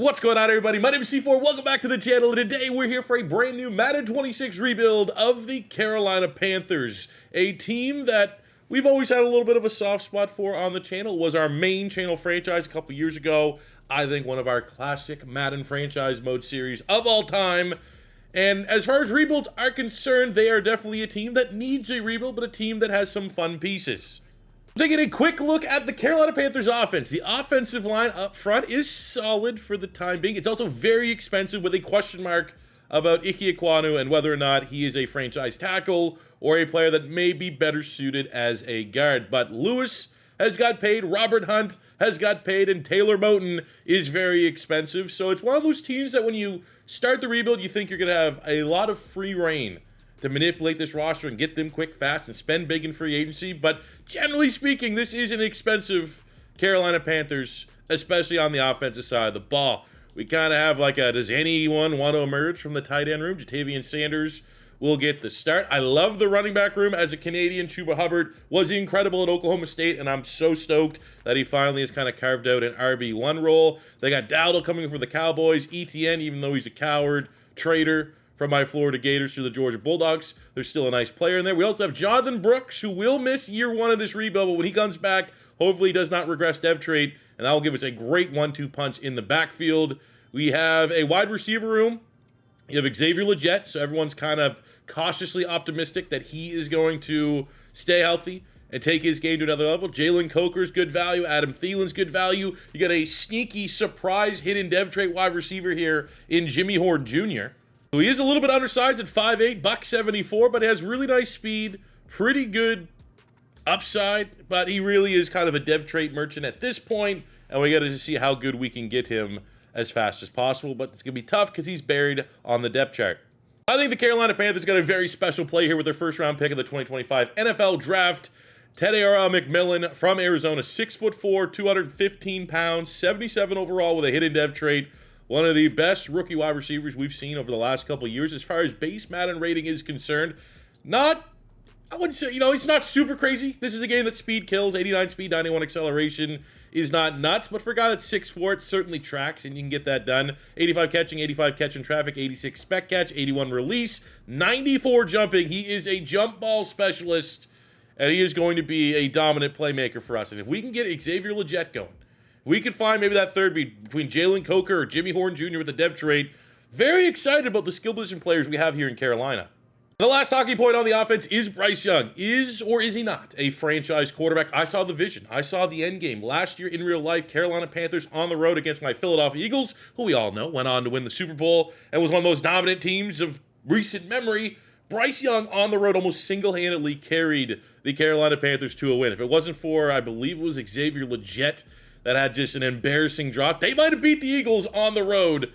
What's going on, everybody? My name is C4. Welcome back to the channel. And today we're here for a brand new Madden 26 rebuild of the Carolina Panthers, a team that we've always had a little bit of a soft spot for on the channel. It was our main channel franchise a couple years ago. I think one of our classic Madden franchise mode series of all time. And as far as rebuilds are concerned, they are definitely a team that needs a rebuild, but a team that has some fun pieces. Taking a quick look at the Carolina Panthers offense. The offensive line up front is solid for the time being. It's also very expensive with a question mark about Ike Ekwonu and whether or not he is a franchise tackle or a player that may be better suited as a guard. But Lewis has got paid, Robert Hunt has got paid, and Taylor Moton is very expensive. So it's one of those teams that when you start the rebuild, you think you're going to have a lot of free reign to manipulate this roster and get them quick, fast, and spend big in free agency. But generally speaking, this is an expensive Carolina Panthers, especially on the offensive side of the ball. We kind of have like a, does anyone want to emerge from the tight end room? Ja'Tavion Sanders will get the start. I love the running back room. As a Canadian, Chuba Hubbard was incredible at Oklahoma State, and I'm so stoked that he finally has kind of carved out an RB1 role. They got Dowdle coming for the Cowboys, ETN, even though he's a coward, traitor, from my Florida Gators to the Georgia Bulldogs. There's still a nice player in there. We also have Jonathan Brooks, who will miss year one of this rebuild, but when he comes back, hopefully he does not regress dev trade, and that will give us a great 1-2 punch in the backfield. We have a wide receiver room. You have Xavier Legette, so everyone's kind of cautiously optimistic that he is going to stay healthy and take his game to another level. Jalen Coker's good value. Adam Thielen's good value. You got a sneaky surprise hidden dev trade wide receiver here in Jimmy Horn Jr., he is a little bit undersized at 5'8", $174, but has really nice speed, pretty good upside, but he really is kind of a dev trait merchant at this point, and we got to see how good we can get him as fast as possible, but it's going to be tough because he's buried on the depth chart. I think the Carolina Panthers got a very special play here with their first-round pick of the 2025 NFL Draft. Tetairoa McMillan from Arizona, 6'4", 215 pounds, 77 overall with a hidden dev trait. One of the best rookie wide receivers we've seen over the last couple of years as far as base Madden rating is concerned. I wouldn't say, it's not super crazy. This is a game that speed kills. 89 speed, 91 acceleration is not nuts. But for a guy that's 6'4", it certainly tracks, and you can get that done. 85 catching, 85 catch in traffic, 86 spec catch, 81 release, 94 jumping. He is a jump ball specialist, and he is going to be a dominant playmaker for us. And if we can get Xavier Legette going, we could find maybe that third beat between Jalen Coker or Jimmy Horn Jr. with the dev trade. Very excited about the skill position players we have here in Carolina. The last talking point on the offense is Bryce Young. Is or is he not a franchise quarterback? I saw the vision. I saw the end game. Last year in real life, Carolina Panthers on the road against my Philadelphia Eagles, who we all know went on to win the Super Bowl and was one of the most dominant teams of recent memory. Bryce Young on the road almost single-handedly carried the Carolina Panthers to a win. If it wasn't for, I believe it was Xavier Legette, that had just an embarrassing drop, they might have beat the Eagles on the road.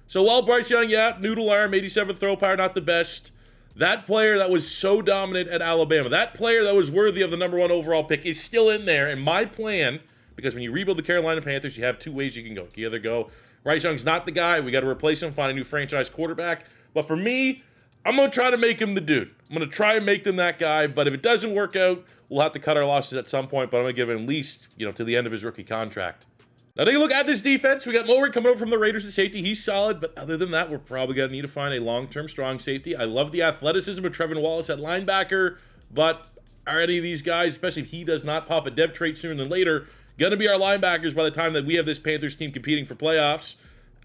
So while Bryce Young, noodle arm, 87 throw power, not the best, that player that was so dominant at Alabama, that player that was worthy of the #1 overall pick is still in there. And my plan, because when you rebuild the Carolina Panthers, you have two ways you can go. You either go, Bryce Young's not the guy, we got to replace him, find a new franchise quarterback. But for me, I'm going to try to make him the dude. I'm going to try and make them that guy, but if it doesn't work out, we'll have to cut our losses at some point, but I'm going to give him at least, to the end of his rookie contract. Now, take a look at this defense. We got Mulray coming over from the Raiders at safety. He's solid, but other than that, we're probably going to need to find a long-term strong safety. I love the athleticism of Trevin Wallace at linebacker, but are any of these guys, especially if he does not pop a dev trait sooner than later, going to be our linebackers by the time that we have this Panthers team competing for playoffs?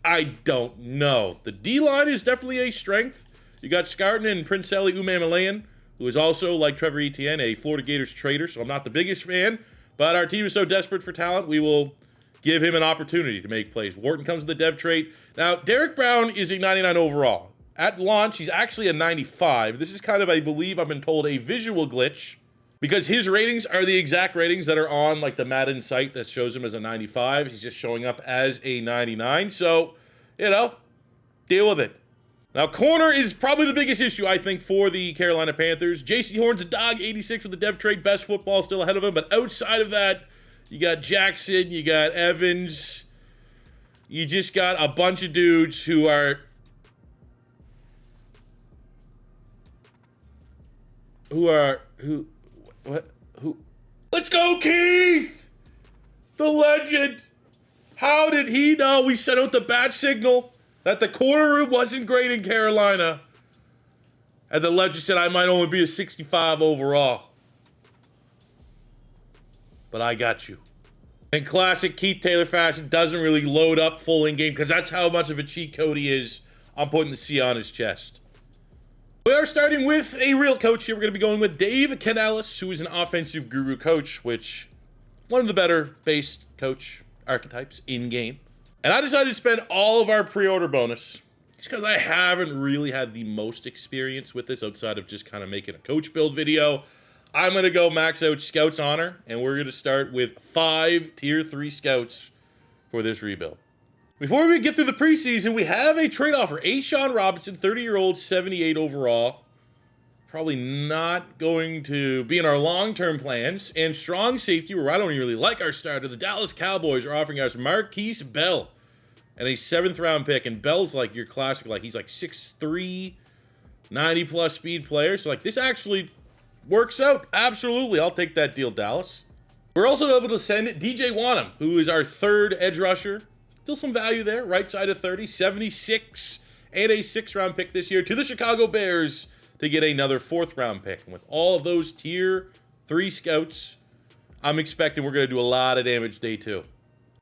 I don't know. The D-line is definitely a strength. You got Scarton and Princelli Umamalayan, who is also, like Trevor Etienne, a Florida Gators trader, so I'm not the biggest fan, but our team is so desperate for talent, we will give him an opportunity to make plays. Wharton comes with the dev trait. Now, Derrick Brown is a 99 overall. At launch, he's actually a 95. This is kind of, I believe, I've been told, a visual glitch, because his ratings are the exact ratings that are on, like, the Madden site that shows him as a 95. He's just showing up as a 99, so, deal with it. Now, corner is probably the biggest issue, I think, for the Carolina Panthers. Jaycee Horn's a dog, 86 with the dev trade. Best football still ahead of him. But outside of that, you got Jackson, you got Evans. You just got a bunch of dudes who are... Let's go, Keith! The legend! How did he know we sent out the bat signal that the corner room wasn't great in Carolina? And the legend said I might only be a 65 overall. But I got you. In classic Keith Taylor fashion, doesn't really load up full in-game because that's how much of a cheat code he is. I'm putting the C on his chest. We are starting with a real coach here. We're going to be going with Dave Canales, who is an offensive guru coach, which one of the better base coach archetypes in-game. And I decided to spend all of our pre-order bonus just because I haven't really had the most experience with this outside of just kind of making a coach build video. I'm going to go max out Scouts Honor, and we're going to start with 5 Tier 3 Scouts for this rebuild. Before we get through the preseason, we have a trade offer. A'Shawn Robinson, 30-year-old, 78 overall. Probably not going to be in our long-term plans. And strong safety, where I don't even really like our starter. The Dallas Cowboys are offering us Marquise Bell and a 7th-round pick. And Bell's like your classic, like he's like 6'3", 90-plus speed player. So like this actually works out. Absolutely, I'll take that deal, Dallas. We're also able to send DJ Wanham, who is our 3rd edge rusher. Still some value there, right side of 30, 76, and a 6th-round pick this year to the Chicago Bears to get another 4th-round pick. And with all of those Tier 3 Scouts, I'm expecting we're going to do a lot of damage day 2. And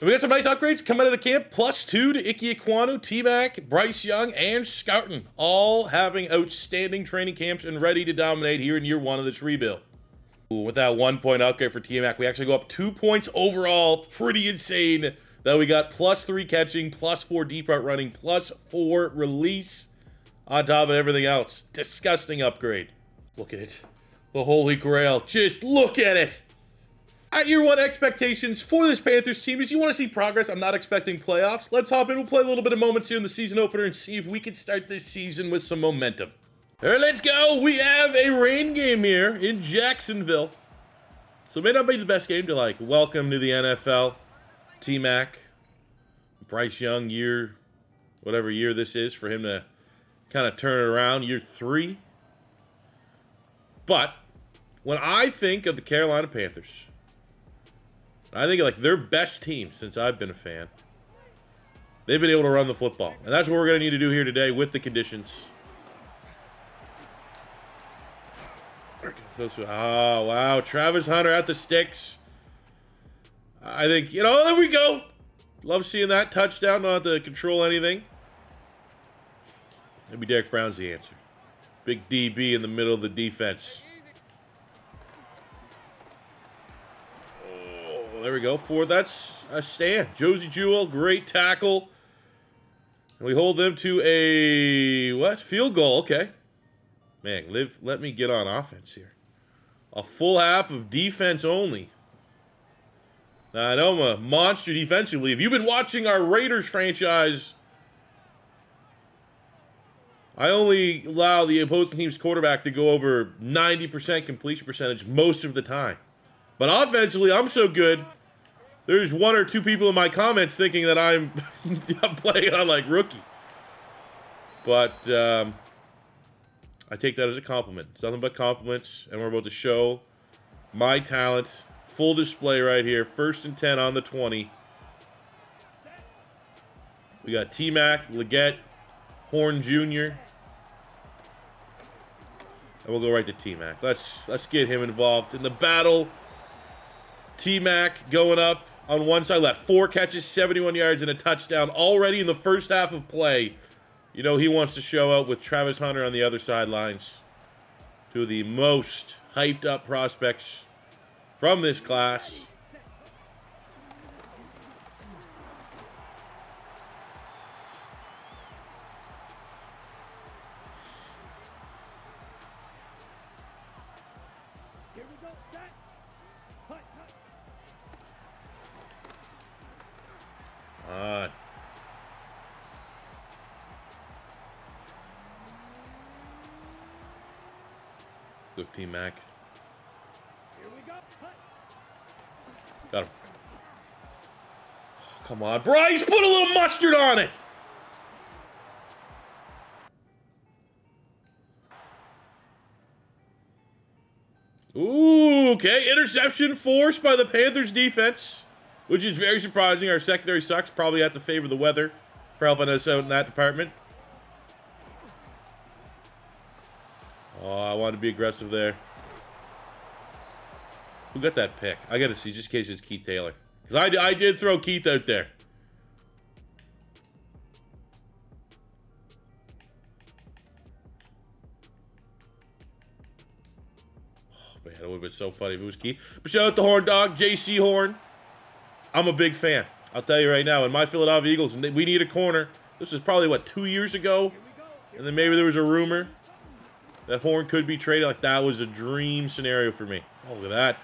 we got some nice upgrades coming out of the camp. +2 to Ike Ekwonu, T-Mac, Bryce Young, and Scouten, all having outstanding training camps and ready to dominate here in year 1 of this rebuild. Ooh, with that 1-point upgrade for T-Mac, we actually go up 2 points overall. Pretty insane. That we got +3 catching, +4 deep route running, +4 release on top of everything else. Disgusting upgrade. Look at it. The Holy Grail. Just look at it. At year 1 expectations for this Panthers team is you want to see progress. I'm not expecting playoffs. Let's hop in. We'll play a little bit of moments here in the season opener and see if we can start this season with some momentum. All right, let's go. We have a rain game here in Jacksonville. So it may not be the best game to like welcome to the NFL. T-Mac, Bryce Young, whatever year this is for him to kind of turn it around, year 3. But when I think of the Carolina Panthers, I think of like their best team since I've been a fan. They've been able to run the football. And that's what we're going to need to do here today with the conditions. Oh, wow. Travis Hunter at the sticks. I think, there we go. Love seeing that touchdown. Don't have to control anything. Maybe Derrick Brown's the answer. Big DB in the middle of the defense. Oh, there we go. That's a stand. Josie Jewell, great tackle. And we hold them to a, field goal. Okay. Man, let me get on offense here. A full half of defense only. Now, I know I'm a monster defensively. If you've been watching our Raiders franchise, I only allow the opposing team's quarterback to go over 90% completion percentage most of the time. But offensively, I'm so good. There's 1 or 2 people in my comments thinking that I'm playing on like rookie. But I take that as a compliment. It's nothing but compliments, and we're about to show my talent. Full display right here. 1st and 10 on the 20. We got T-Mac, Legette, Horn Jr. And we'll go right to T-Mac. Let's get him involved in the battle. T-Mac going up on one side. Left 4 catches, 71 yards, and a touchdown already in the first half of play. He wants to show up with Travis Hunter on the other sidelines. 2 of the most hyped up prospects from this class. Here we go. Set. Cut. Let's go, T-Mac. Here we go. Cut. Got him. Come on, Bryce, put a little mustard on it. Ooh, okay. Interception forced by the Panthers defense. which is very surprising. Our secondary sucks. Probably have to favor the weather for helping us out in that department. Oh, I want to be aggressive there. Who got that pick? I got to see, just in case it's Keith Taylor. Because I did throw Keith out there. Oh, man, it would have been so funny if it was Keith. But shout out the Horn Dog, Jaycee Horn. I'm a big fan. I'll tell you right now. And my Philadelphia Eagles, we need a corner. This was probably, what, 2 years ago? And then maybe there was a rumor that Horn could be traded. Like, that was a dream scenario for me. Oh, look at that.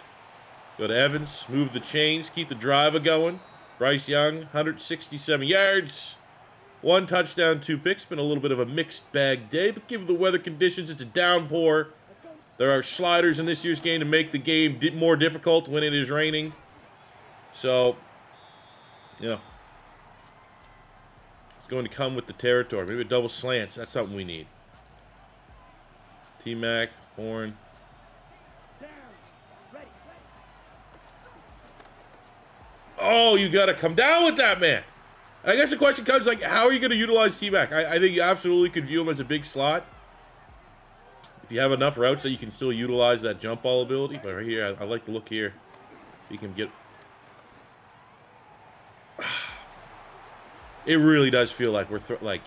Go to Evans, move the chains, keep the drive going. Bryce Young, 167 yards. 1 touchdown, 2 picks. Been a little bit of a mixed bag day, but given the weather conditions, it's a downpour. There are sliders in this year's game to make the game more difficult when it is raining. So, you know, it's going to come with the territory. Maybe a double slants. That's something we need. T-Mac, Horn. Oh, you got to come down with that, man. I guess the question comes, like, how are you going to utilize T-Mac? I think you absolutely could view him as a big slot. If you have enough routes that you can still utilize that jump ball ability. But right here, I like the look here. You can get... It really does feel like we're... We'll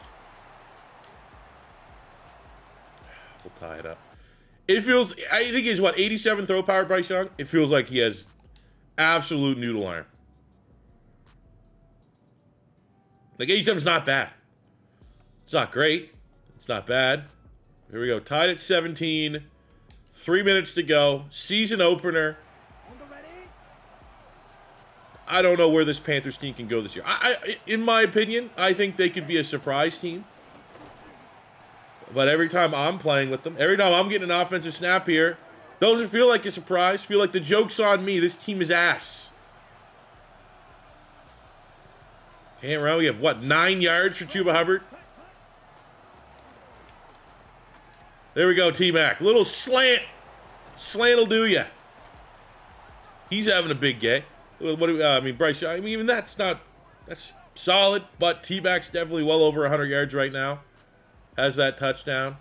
tie it up. It feels... I think he's, what, 87 throw power, Bryce Young? It feels like he has absolute noodle arm. Like, 87's not bad. It's not great. It's not bad. Here we go. Tied at 17. 3 minutes to go. Season opener. I don't know where this Panthers team can go this year. In my opinion, I think they could be a surprise team. But every time I'm playing with them, every time I'm getting an offensive snap here, doesn't feel like a surprise. Feel like the joke's on me. This team is ass. Hey, around, we have, what, 9 yards for Chuba Hubbard? There we go, T-Mac. Little slant. Slant will do ya. He's having a big game. What do I mean, Bryce, I mean, even that's solid, but T-Mac's definitely well over 100 yards right now. Has that touchdown.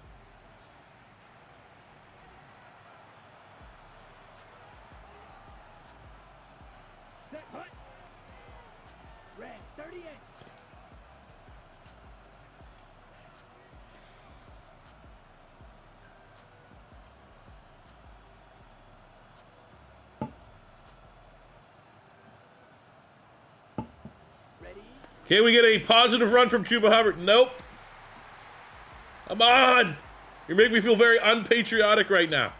Can we get a positive run from Chuba Hubbard? Nope. Come on. You're making me feel very unpatriotic right now.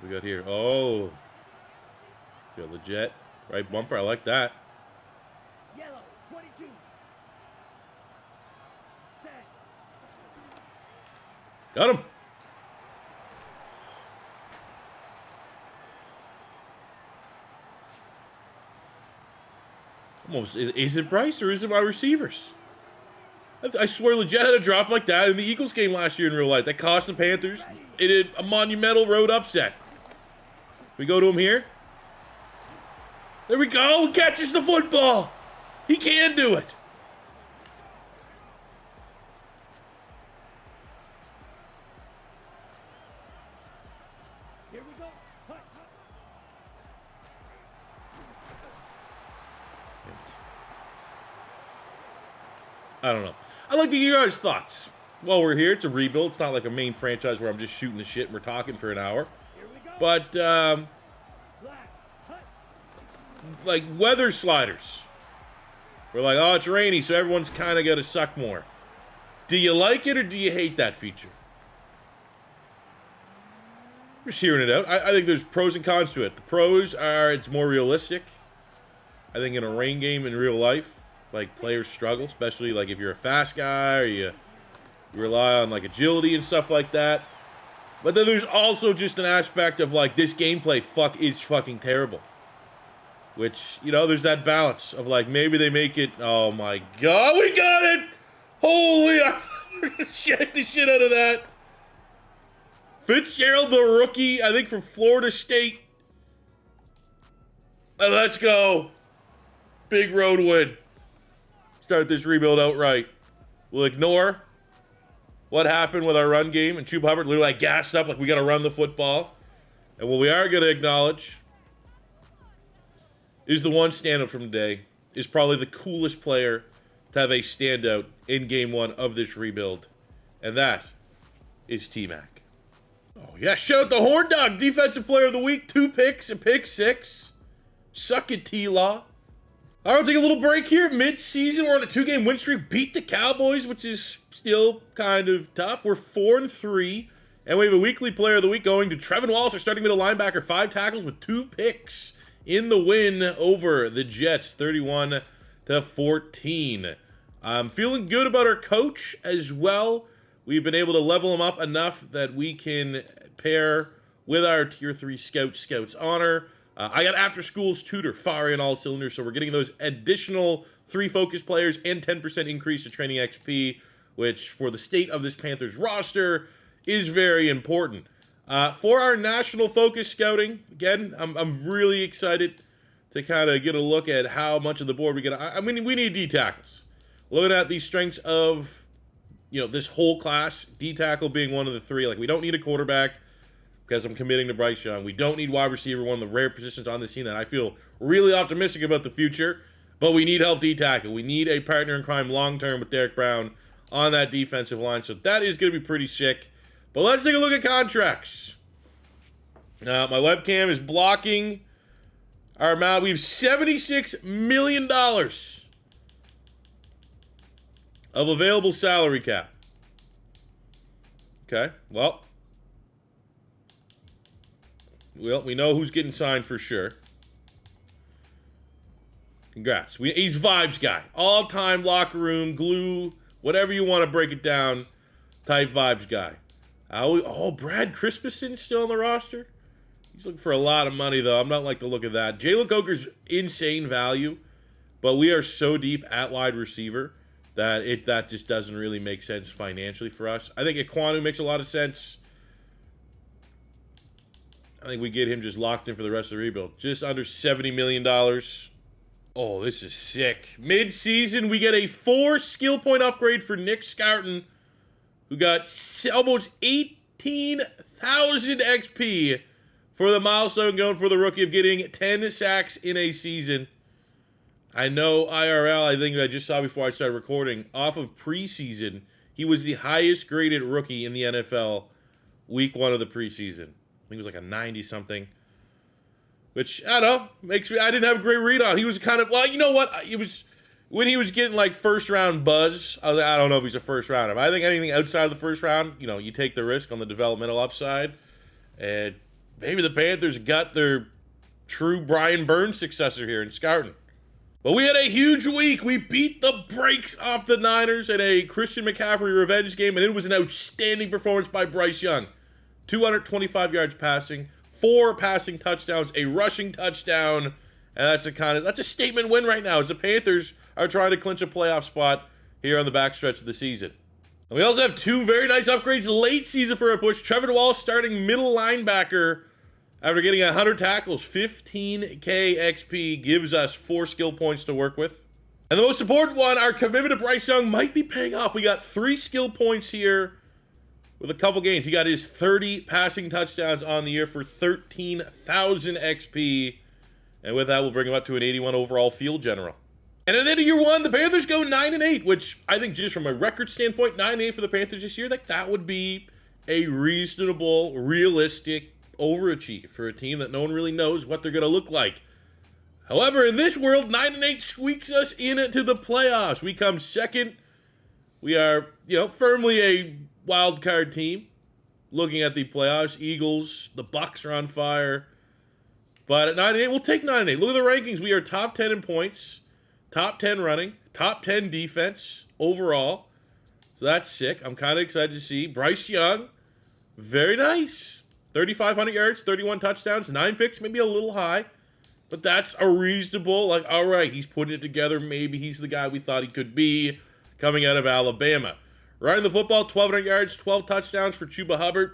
We got here. Oh. We got Legette. Right bumper. I like that. Yellow, 22. Set. Got him. Almost. Is it Bryce or is it my receivers? I swear Legette had a drop like that in the Eagles game last year in real life. That cost the Panthers. It did a monumental road upset. We go to him here. There we go. He catches the football. He can do it. Here we go. Hut, hut. I don't know. I'd like to hear your guys' thoughts. While we're here, it's a rebuild. It's not like a main franchise where I'm just shooting the shit and we're talking for an hour. Here we go. But, Black. Hut. like, weather sliders. We're like, oh, it's rainy, so everyone's kind of got to suck more. Do you like it or do you hate that feature? Just hearing it out. I think there's pros and cons to it. The pros are it's more realistic. I think in a rain game in real life, like, players struggle, especially, like, if you're a fast guy or you rely on, like, agility and stuff like that. But then there's also just an aspect of, like, this gameplay is fucking terrible. Which, you know, there's that balance of, like, maybe they make it... Oh, my God, we got it! Holy... We're gonna check the shit out of that. Fitzgerald, the rookie, I think from Florida State. And let's go. Big road win. Start this rebuild outright. We'll ignore what happened with our run game and Chuba Hubbard literally like gassed up like we got to run the football. And what we are going to acknowledge is the one standout from today is probably the coolest player to have a standout in game one of this rebuild. And that is T-Mac. Oh, yeah. Shout out the Horn Dog, Defensive Player of the Week. 2 picks, a pick 6. Suck it, T-Law. All right, we'll take a little break here. Mid-season, we're on a 2-game win streak. Beat the Cowboys, which is still kind of tough. We're 4-3, and we have a weekly player of the week going to Trevin Wallace, our starting middle linebacker, 5 tackles with 2 picks in the win over the Jets, 31-14. I'm feeling good about our coach as well. We've been able to level him up enough that we can pair with our Tier 3 Scouts Honor. I got after schools tutor firing all cylinders, so we're getting those additional 3 focus players and 10% increase to training XP, which for the state of this Panthers roster is very important. For our national focus scouting, again, I'm really excited to kind of get a look at how much of the board we get. I mean, we need D tackles. Looking at the strengths of, this whole class, D tackle being one of the 3. Like, we don't need a quarterback, because I'm committing to Bryce Young. We don't need wide receiver, one of the rare positions on this team that I feel really optimistic about the future, but we need help D-tackle. We need a partner in crime long-term with Derrick Brown on that defensive line, so that is going to be pretty sick. But let's take a look at contracts. My webcam is blocking our amount. We have $76 million of available salary cap. Okay, well, we know who's getting signed for sure. Congrats. He's vibes guy. All-time locker room, glue, whatever you want to break it down, type vibes guy. Brad Crispuson's still on the roster? He's looking for a lot of money, though. I'm not like the look of that. Jalen Coker's insane value, but we are so deep at wide receiver that just doesn't really make sense financially for us. I think Ekwonu makes a lot of sense. I think we get him just locked in for the rest of the rebuild. Just under $70 million. Oh, this is sick. Mid-season, we get a 4 skill point upgrade for Nick Scourton, who got almost 18,000 XP for the milestone going for the rookie of getting 10 sacks in a season. I know IRL, I think I just saw before I started recording, off of preseason, he was the highest graded rookie in the NFL week 1 of the preseason. I think it was like a 90-something, which, I don't know, I didn't have a great read on. He was kind of, well, you know what? It was, when he was getting like first-round buzz, I was like, I don't know if he's a first-rounder. But I think anything outside of the first round, you take the risk on the developmental upside. And maybe the Panthers got their true Brian Burns successor here in Scourton. But we had a huge week. We beat the brakes off the Niners in a Christian McCaffrey revenge game, and it was an outstanding performance by Bryce Young. 225 yards passing, 4 passing touchdowns, a rushing touchdown, and that's a statement win right now as the Panthers are trying to clinch a playoff spot here on the backstretch of the season. And we also have 2 very nice upgrades late season for a push. Trevin Wallace starting middle linebacker after getting 100 tackles, 15K XP gives us 4 skill points to work with. And the most important one, our commitment to Bryce Young might be paying off. We got 3 skill points here with a couple games. He got his 30 passing touchdowns on the year for 13,000 XP. And with that, we'll bring him up to an 81 overall field general. And at the end of year 1, the Panthers go 9-8, which I think just from a record standpoint, 9-8 for the Panthers this year, that would be a reasonable, realistic overachieve for a team that no one really knows what they're going to look like. However, in this world, 9-8 squeaks us into the playoffs. We come second. We are, firmly a wild card team. Looking at the playoffs, Eagles, the Bucks are on fire. But at 9-8, we'll take 9-8. Look at the rankings. We are top 10 in points, top 10 running, top 10 defense overall. So that's sick. I'm kind of excited to see. Bryce Young, very nice. 3,500 yards, 31 touchdowns, 9 picks, maybe a little high. But that's a reasonable, all right, he's putting it together. Maybe he's the guy we thought he could be coming out of Alabama. Running the football, 1,200 yards, 12 touchdowns for Chuba Hubbard.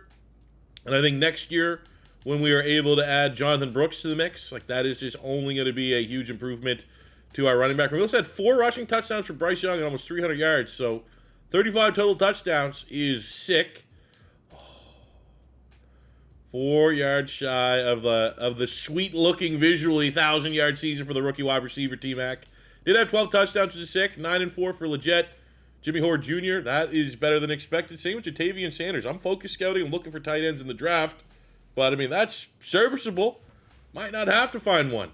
And I think next year, when we are able to add Jonathan Brooks to the mix, like that is just only going to be a huge improvement to our running back. We also had 4 rushing touchdowns for Bryce Young and almost 300 yards. So 35 total touchdowns is sick. 4 yards shy of the sweet-looking, visually 1,000-yard season for the rookie wide receiver T-Mac. Did have 12 touchdowns, which is sick. 9-4 for Legette. Jimmy Horde Jr., that is better than expected. Same with Jatavian Sanders. I'm focus scouting and looking for tight ends in the draft. But, I mean, that's serviceable. Might not have to find one.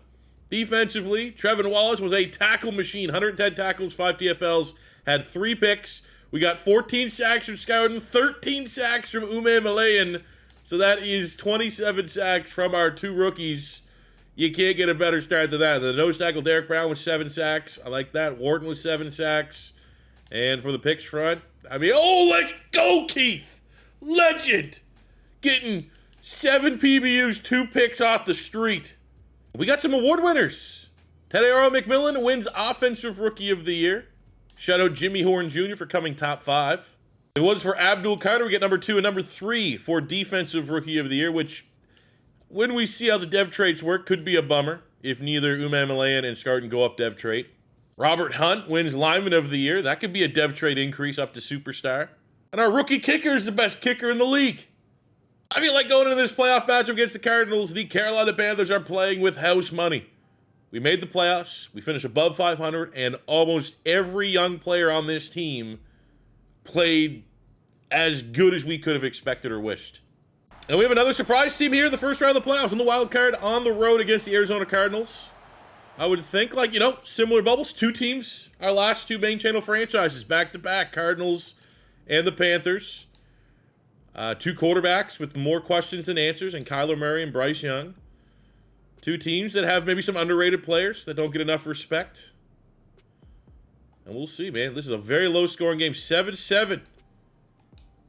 Defensively, Trevin Wallace was a tackle machine. 110 tackles, 5 TFLs, had 3 picks. We got 14 sacks from Scouting, 13 sacks from Ume Malayan. So that is 27 sacks from our 2 rookies. You can't get a better start than that. The nose tackle Derrick Brown was 7 sacks. I like that. Wharton was 7 sacks. And for the picks front, I mean, oh, let's go, Keith. Legend. Getting 7 PBUs, 2 picks off the street. We got some award winners. Tetairoa McMillan wins Offensive Rookie of the Year. Shout out Jimmy Horn Jr. for coming top 5. It was for Abdul Carter. We get number 2 and number 3 for Defensive Rookie of the Year, which, when we see how the dev traits work, could be a bummer if neither Ume Malayan and Scarton go up dev trait. Robert Hunt wins Lineman of the Year. That could be a dev trait increase up to Superstar. And our rookie kicker is the best kicker in the league. I feel like going into this playoff matchup against the Cardinals, the Carolina Panthers are playing with house money. We made the playoffs. We finished above 500, and almost every young player on this team played as good as we could have expected or wished. And we have another surprise team here in the first round of the playoffs in the wild card on the road against the Arizona Cardinals. I would think, like, similar bubbles. 2 teams, our last 2 main channel franchises, back-to-back, Cardinals and the Panthers. 2 quarterbacks with more questions than answers, and Kyler Murray and Bryce Young. 2 teams that have maybe some underrated players that don't get enough respect. And we'll see, man. This is a very low-scoring game. 7-7.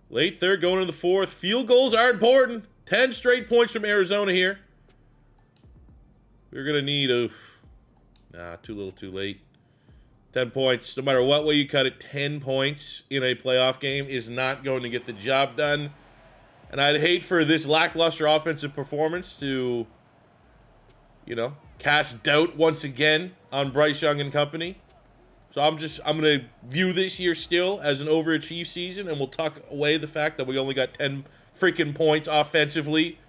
Late third, going into the fourth. Field goals are important. 10 straight points from Arizona here. We're going to need too little, too late. 10 points. No matter what way you cut it, 10 points in a playoff game is not going to get the job done. And I'd hate for this lackluster offensive performance to, cast doubt once again on Bryce Young and company. So I'm going to view this year still as an overachieved season, and we'll tuck away the fact that we only got 10 freaking points offensively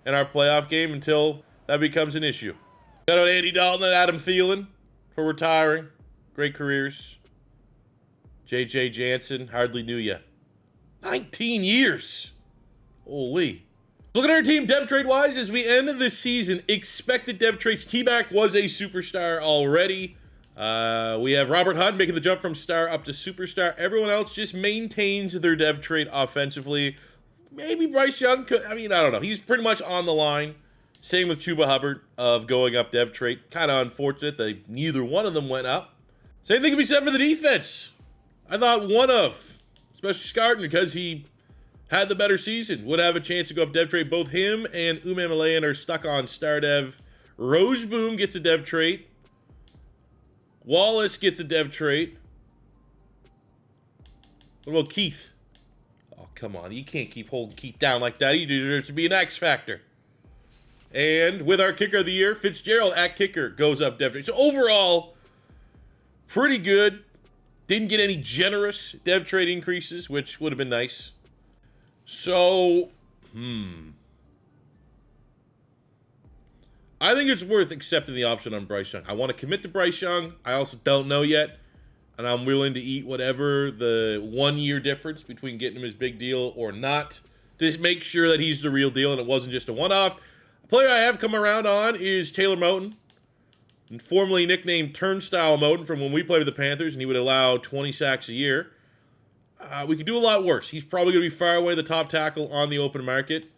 in our playoff game until that becomes an issue. Shout out Andy Dalton and Adam Thielen for retiring. Great careers. J.J. Jansen, hardly knew ya. 19 years. Holy. Looking at our team dev trade-wise as we end this season, expected dev traits. T-Mac was a superstar already. We have Robert Hunt making the jump from star up to superstar. Everyone else just maintains their dev trait offensively. Maybe Bryce Young could. I don't know. He's pretty much on the line. Same with Chuba Hubbard of going up dev trait. Kind of unfortunate that neither one of them went up. Same thing can be said for the defense. I thought one of, especially Scarton, because he had the better season, would have a chance to go up dev trait. Both him and Ume Malayan are stuck on star dev. Roseboom gets a dev trait. Wallace gets a dev trait. What about Keith? Oh, come on. You can't keep holding Keith down like that. He deserves to be an X Factor. And with our kicker of the year, Fitzgerald at kicker goes up dev trait. So overall, pretty good. Didn't get any generous dev trait increases, which would have been nice. So, I think it's worth accepting the option on Bryce Young. I want to commit to Bryce Young. I also don't know yet. And I'm willing to eat whatever the 1 year difference between getting him his big deal or not. Just make sure that he's the real deal and it wasn't just a one-off. A player I have come around on is Taylor Moton, formerly nicknamed Turnstile Moton from when we played with the Panthers, and he would allow 20 sacks a year. We could do a lot worse. He's probably going to be far away the top tackle on the open market.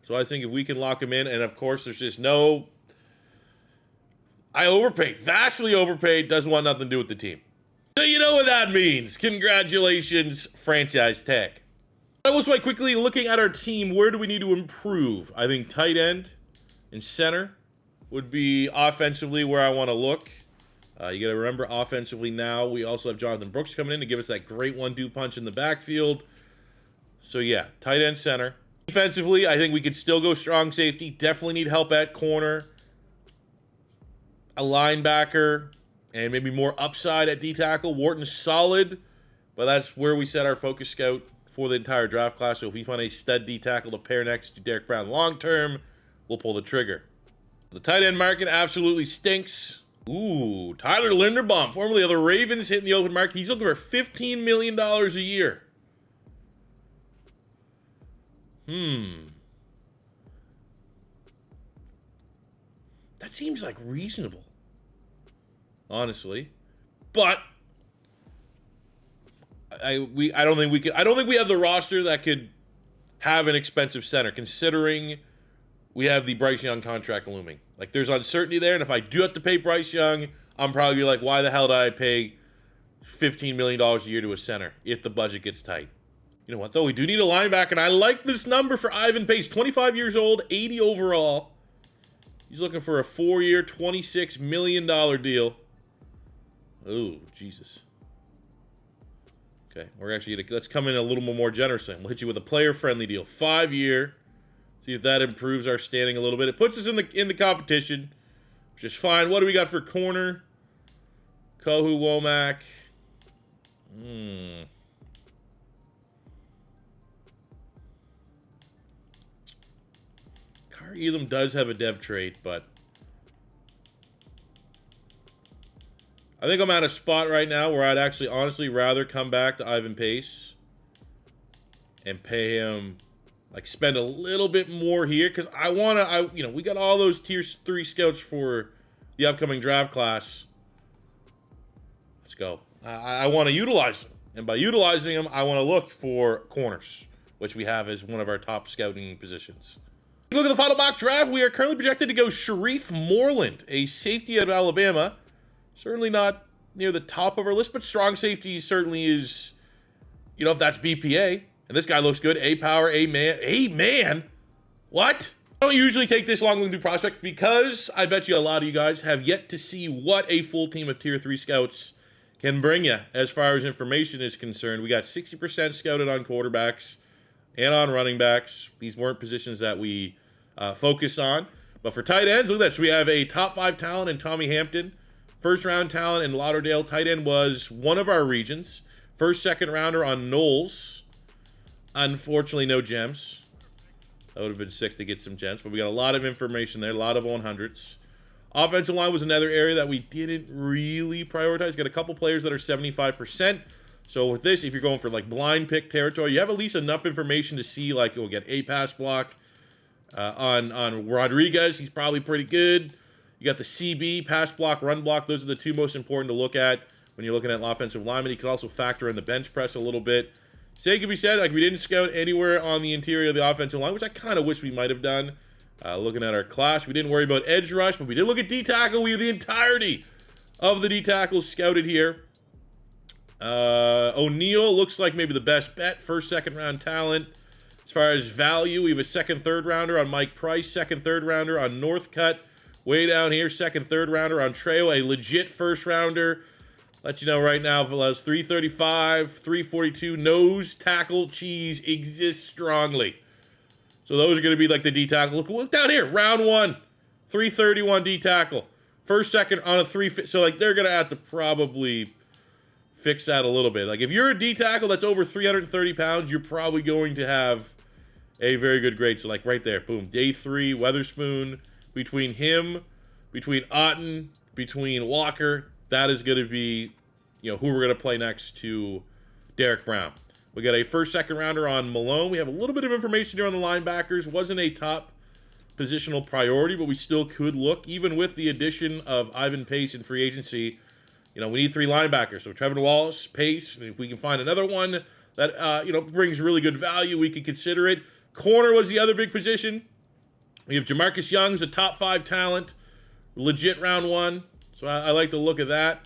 So I think if we can lock him in, and of course there's just no... I overpaid, vastly overpaid, doesn't want nothing to do with the team. So you know what that means. Congratulations, franchise tag. I will sway quickly looking at our team. Where do we need to improve? I think tight end and center would be offensively where I want to look. You got to remember, offensively now, we also have Jonathan Brooks coming in to give us that great 1-2 punch in the backfield. So yeah, tight end, center. Defensively, I think we could still go strong safety. Definitely need help at corner. A linebacker, and maybe more upside at D-tackle. Wharton's solid, but that's where we set our focus scout for the entire draft class. So if we find a stud D-tackle to pair next to Derrick Brown long-term, we'll pull the trigger. The tight end market absolutely stinks. Ooh, Tyler Linderbaum, formerly of the Ravens, hitting the open market. He's looking for $15 million a year. That seems like reasonable, honestly. But I don't think we have the roster that could have an expensive center, considering we have the Bryce Young contract looming. Like, there's uncertainty there, and if I do have to pay Bryce Young, I'm probably like, why the hell did I pay $15 million a year to a center if the budget gets tight? You know what, though? We do need a linebacker, and I like this number for Ivan Pace. 25 years old, 80 overall. He's looking for a 4-year, $26 million deal. Oh, Jesus. Okay, we're actually let's come in a little more generously. We'll hit you with a player-friendly deal. 5-year. See if that improves our standing a little bit. It puts us in the competition, which is fine. What do we got for corner? Kohu Womack. Car Elam does have a dev trait, but I think I'm at a spot right now where I'd actually honestly rather come back to Ivan Pace and pay him, like, spend a little bit more here, because we got all those tier 3 scouts for the upcoming draft class. Let's go. I want to utilize them, and by utilizing them, I want to look for corners, which we have as one of our top scouting positions. Look at the final mock draft. We are currently projected to go Sharif Moreland, a safety out of Alabama. Certainly not near the top of our list, but strong safety certainly is, if that's BPA. And this guy looks good. A-power, A-man. A-man? What? I don't usually take this long looking through prospects because I bet you a lot of you guys have yet to see what a full team of tier 3 scouts can bring you as far as information is concerned. We got 60% scouted on quarterbacks and on running backs. These weren't positions that we focused on. But for tight ends, look at this. We have a top 5 talent in Tommy Hampton. First round talent in Lauderdale. Tight end was one of our regions. First, second rounder on Knowles. Unfortunately, no gems. That would have been sick to get some gems, but we got a lot of information there, a lot of 100s. Offensive line was another area that we didn't really prioritize. Got a couple players that are 75%. So with this, if you're going for like blind pick territory, you have at least enough information to see, like, we'll get a pass block on Rodriguez. He's probably pretty good. You got the CB, pass block, run block. Those are the two most important to look at when you're looking at offensive linemen. You can also factor in the bench press a little bit. Same can be said, like, we didn't scout anywhere on the interior of the offensive line, which I kind of wish we might have done. Looking at our class, we didn't worry about edge rush, but we did look at D-tackle. We have the entirety of the D-tackles scouted here. O'Neal looks like maybe the best bet. First, second round talent. As far as value, we have a second, third rounder on Mike Price, second, third rounder on Northcutt. Way down here, second, third rounder on Trejo, a legit first rounder. Let you know right now, Velez, 335, 342, nose tackle cheese exists strongly. So those are going to be like the D-tackle. Look down here, round 1, 331 D-tackle. First, second on a 3. So, like, they're going to have to probably fix that a little bit. Like, if you're a D-tackle that's over 330 pounds, you're probably going to have a very good grade. So, like, right there, boom. Day 3, Weatherspoon. Between him, between Otten, between Walker, that is going to be, who we're going to play next to Derrick Brown. We got a first, second rounder on Malone. We have a little bit of information here on the linebackers. Wasn't a top positional priority, but we still could look. Even with the addition of Ivan Pace in free agency, we need 3 linebackers. So Trevor Wallace, Pace, and if we can find another one that, brings really good value, we could consider it. Corner was the other big position. We have Jamarcus Young, who's a top 5 talent, legit round 1. So I like the look of that.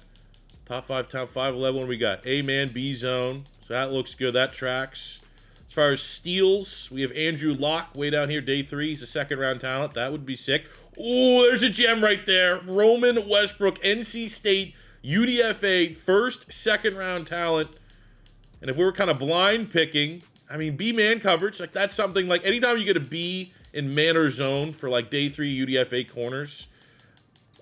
Top 5 talent, 5'11". What do we got? A-man, B-zone. So that looks good. That tracks. As far as steals, we have Andrew Locke way down here, day 3. He's a second round talent. That would be sick. Ooh, there's a gem right there. Roman Westbrook, NC State, UDFA, first, second round talent. And if we were kind of blind picking, I mean, B man coverage, like that's something like anytime you get a B in man or zone for like day 3 UDFA corners,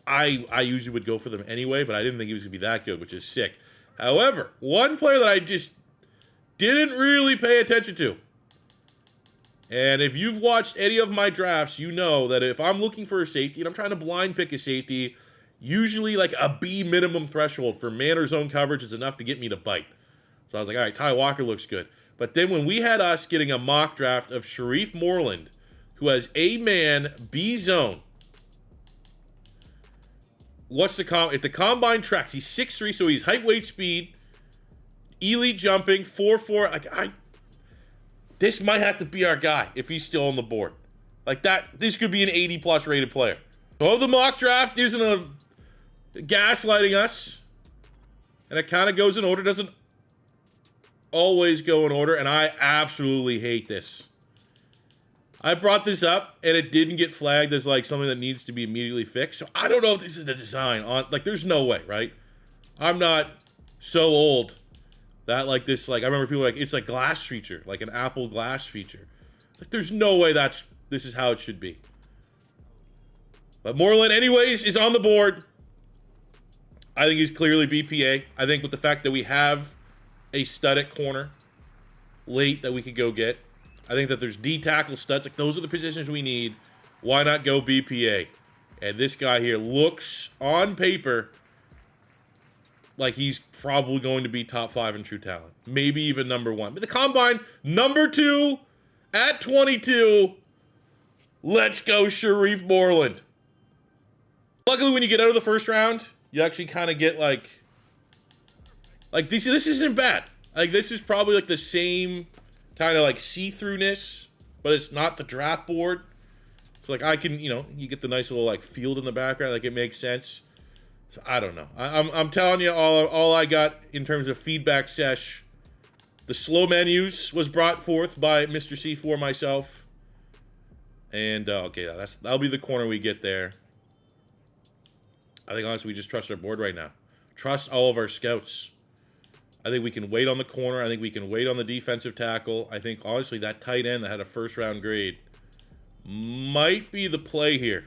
I usually would go for them anyway, but I didn't think he was going to be that good, which is sick. However, one player that I just didn't really pay attention to, and if you've watched any of my drafts, you know that if I'm looking for a safety and I'm trying to blind pick a safety, usually like a B minimum threshold for man or zone coverage is enough to get me to bite. So I was like, all right, Ty Walker looks good. But then when we had us getting a mock draft of Sharif Moreland, who has A man, B zone, what's if the combine tracks, he's 6'3", so he's height, weight, speed, elite jumping, 4'4", like this might have to be our guy if he's still on the board. Like that, this could be an 80+ rated player. So the mock draft isn't gaslighting us, and it kind of goes in order, doesn't always go in order, and I absolutely hate this. I brought this up, and it didn't get flagged as like something that needs to be immediately fixed. So I don't know if this is the design on. Like, there's no way, right? I'm not so old that like this. Like, I remember people like it's like glass feature, like an Apple glass feature. It's like there's no way this is how it should be. But Moreland, anyways, is on the board. I think he's clearly BPA. I think with the fact that we have a stud at corner late that we could go get. I think that there's D tackle studs. Like, those are the positions we need. Why not go BPA? And this guy here looks, on paper, like he's probably going to be top 5 in true talent. Maybe even number 1. But the combine, number 2 at 22. Let's go, Sharif Moreland. Luckily, when you get out of the first round, you actually kind of get like this isn't bad. Like, this is probably like the same kind of like see-throughness, but it's not the draft board. So like I can, you get the nice little like field in the background, like it makes sense. So I don't know. I'm telling you, all I got in terms of feedback sesh, the slow menus was brought forth by Mr. C4 myself, and okay, that'll be the corner we get there. I think honestly we just trust our board right now. Trust all of our scouts. I think we can wait on the corner. I think we can wait on the defensive tackle. I think, honestly, that tight end that had a first-round grade might be the play here.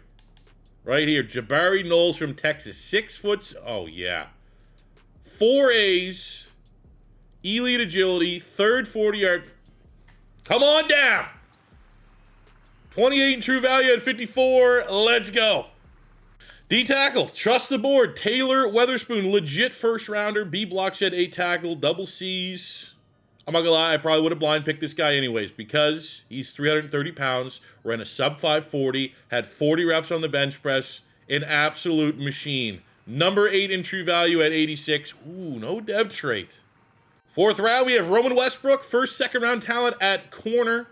Right here, Jabari Knowles from Texas. 6 foot. Oh, yeah. 4 A's. Elite agility. Third 40-yard. Come on down. 28 in true value at 54. Let's go. D-tackle, trust the board. Taylor Weatherspoon, legit first-rounder. B-block shed, 8 tackle, double C's. I'm not going to lie, I probably would have blind picked this guy anyways because he's 330 pounds, ran a sub-540, had 40 reps on the bench press, an absolute machine. Number 8 in true value at 86. Ooh, no dev trait. 4th round, we have Roman Westbrook, first, second-round talent at corner.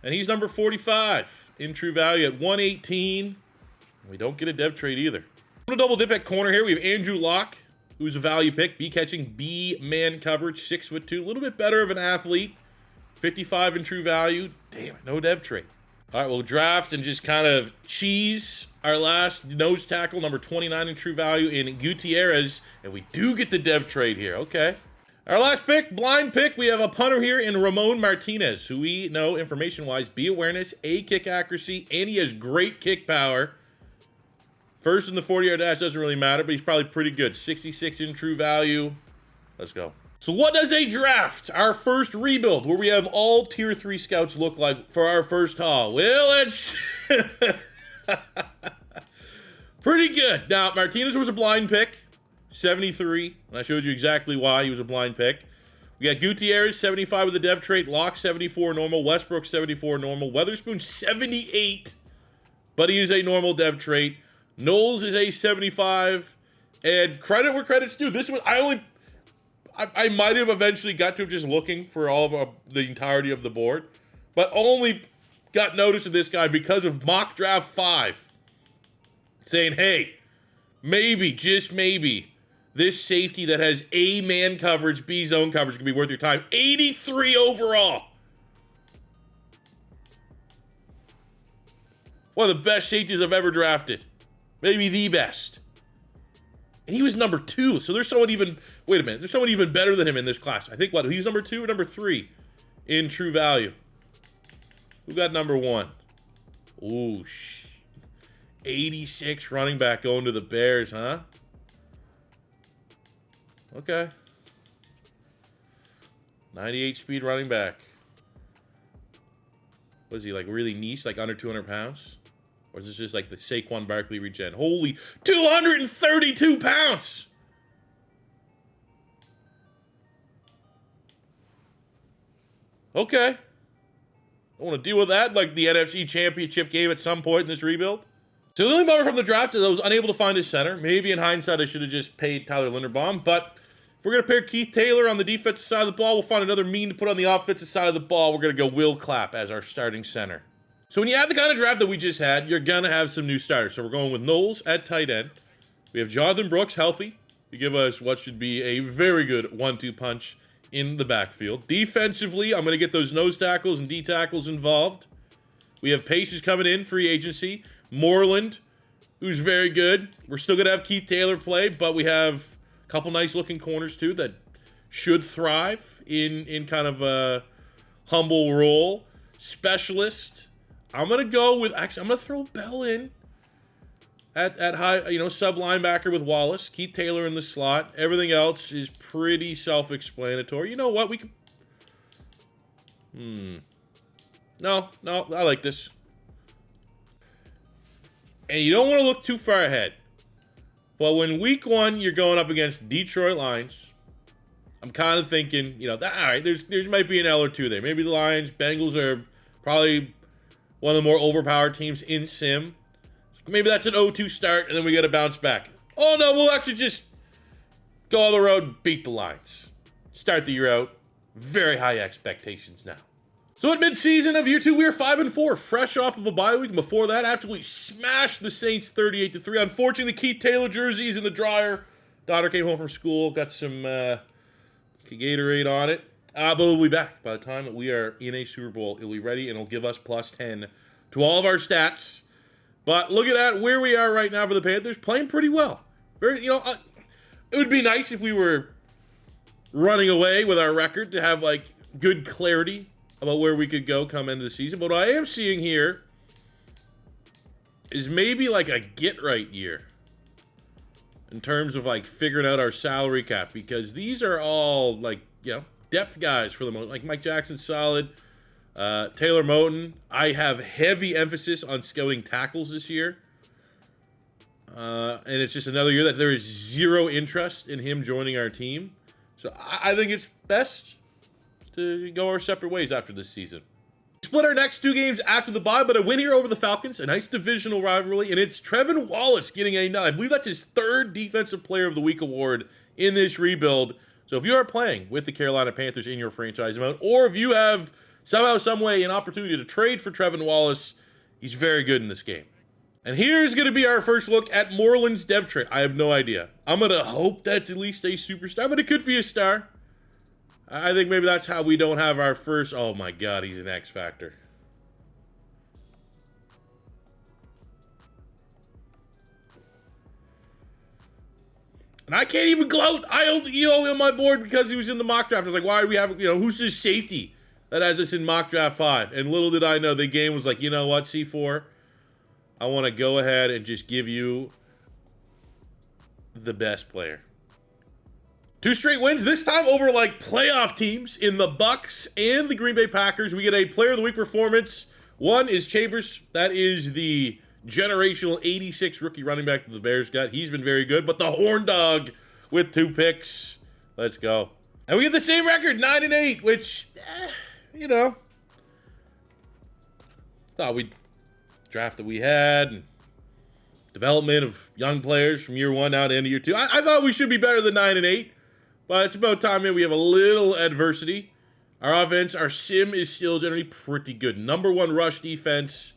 And he's number 45 in true value at 118. We don't get a dev trade either. I'm going to double dip at corner here. We have Andrew Locke, who's a value pick. B catching, B man coverage, 6'2". A little bit better of an athlete. 55 in true value. Damn it, no dev trade. All right, we'll draft and just kind of cheese our last nose tackle, number 29 in true value in Gutierrez. And we do get the dev trade here. Okay. Our last pick, blind pick, we have a punter here in Ramon Martinez, who we know information-wise, B awareness, A kick accuracy, and he has great kick power. First in the 40-yard dash doesn't really matter, but he's probably pretty good. 66 in true value. Let's go. So what does a draft, our first rebuild, where we have all tier 3 scouts look like for our first haul? Well, it's pretty good. Now, Martinez was a blind pick, 73, and I showed you exactly why he was a blind pick. We got Gutierrez, 75 with the dev trait, Locke, 74 normal, Westbrook, 74 normal, Weatherspoon, 78, but he is a normal dev trait. Knowles is a 75, and credit where credit's due. This was I might have eventually got to just looking for all of the entirety of the board, but only got notice of this guy because of mock draft 5, saying, hey, maybe, just maybe, this safety that has A man coverage, B zone coverage can be worth your time. 83 overall. One of the best safeties I've ever drafted. Maybe the best. And he was number 2. So there's someone even, wait a minute, there's someone even better than him in this class. I think, he's number 2 or number 3 in true value. Who got number 1? Ooh, 86 running back going to the Bears, huh? Okay. 98 speed running back. What is he, like really niche, like under 200 pounds? Or is this just like the Saquon Barkley regen? Holy, 232 pounds! Okay. I want to deal with that like the NFC Championship game at some point in this rebuild. So the only bummer from the draft is I was unable to find his center. Maybe in hindsight I should have just paid Tyler Linderbaum, but if we're going to pair Keith Taylor on the defensive side of the ball, we'll find another mean to put on the offensive side of the ball. We're going to go Will Clapp as our starting center. So when you have the kind of draft that we just had, you're going to have some new starters. So we're going with Knowles at tight end. We have Jonathan Brooks healthy to give us what should be a very good 1-2 punch in the backfield. Defensively, I'm going to get those nose tackles and D tackles involved. We have Pace who's coming in, free agency. Moreland, who's very good. We're still going to have Keith Taylor play, but we have a couple nice looking corners too that should thrive in kind of a humble role. Specialist, I'm going to go with, actually, I'm going to throw Bell in at high, sub linebacker with Wallace. Keith Taylor in the slot. Everything else is pretty self-explanatory. You know what? We can... No, I like this. And you don't want to look too far ahead. But when week 1 you're going up against Detroit Lions, I'm kind of thinking, all right, there's might be an L or two there. Maybe the Lions, Bengals are probably one of the more overpowered teams in Sim. So maybe that's an 0-2 start, and then we got to bounce back. Oh, no, we'll actually just go on the road and beat the Lions. Start the year out. Very high expectations now. So at mid-season of year 2, we are 5-4, fresh off of a bye week. And before that, absolutely smashed the Saints 38-3. Unfortunately, the Keith Taylor jerseys in the dryer. Daughter came home from school, got some Gatorade on it. But we'll be back by the time that we are in a Super Bowl. It'll be ready, and it'll give us plus 10 to all of our stats. But look at that, where we are right now for the Panthers, playing pretty well. Very, it would be nice if we were running away with our record to have like good clarity about where we could go come into the season. But what I am seeing here is maybe like a get-right year in terms of like figuring out our salary cap, because these are all like, depth guys for the most. Like Mike Jackson's solid. Taylor Moton, I have heavy emphasis on scouting tackles this year. And it's just another year that there is zero interest in him joining our team. So I think it's best to go our separate ways after this season. Split our next 2 games after the bye, but a win here over the Falcons, a nice divisional rivalry, and it's Trevin Wallace getting I believe that's his 3rd Defensive Player of the Week award in this rebuild. So if you are playing with the Carolina Panthers in your franchise mode, or if you have somehow, some way, an opportunity to trade for Trevin Wallace, he's very good in this game. And here's going to be our first look at Moreland's dev trait. I have no idea. I'm going to hope that's at least a superstar, but it could be a star. I think maybe that's how we don't have our first... Oh my God, he's an X Factor. And I can't even gloat. I only on my board because he was in the mock draft. I was like, why are we having... who's this safety that has us in mock draft 5? And little did I know, the game was like, you know what, C4? I want to go ahead and just give you the best player. 2 straight wins, this time over like playoff teams in the Bucks and the Green Bay Packers. We get a Player of the Week performance. One is Chambers. That is the generational 86 rookie running back that the Bears got. He's been very good. But the Horn Dog with 2 picks. Let's go. And we get the same record, 9-8, which, thought we'd draft that we had and development of young players from year 1 now to end of year 2. I thought we should be better than 9-8. But it's about time we have a little adversity. Our offense, our sim is still generally pretty good. Number 1 rush defense,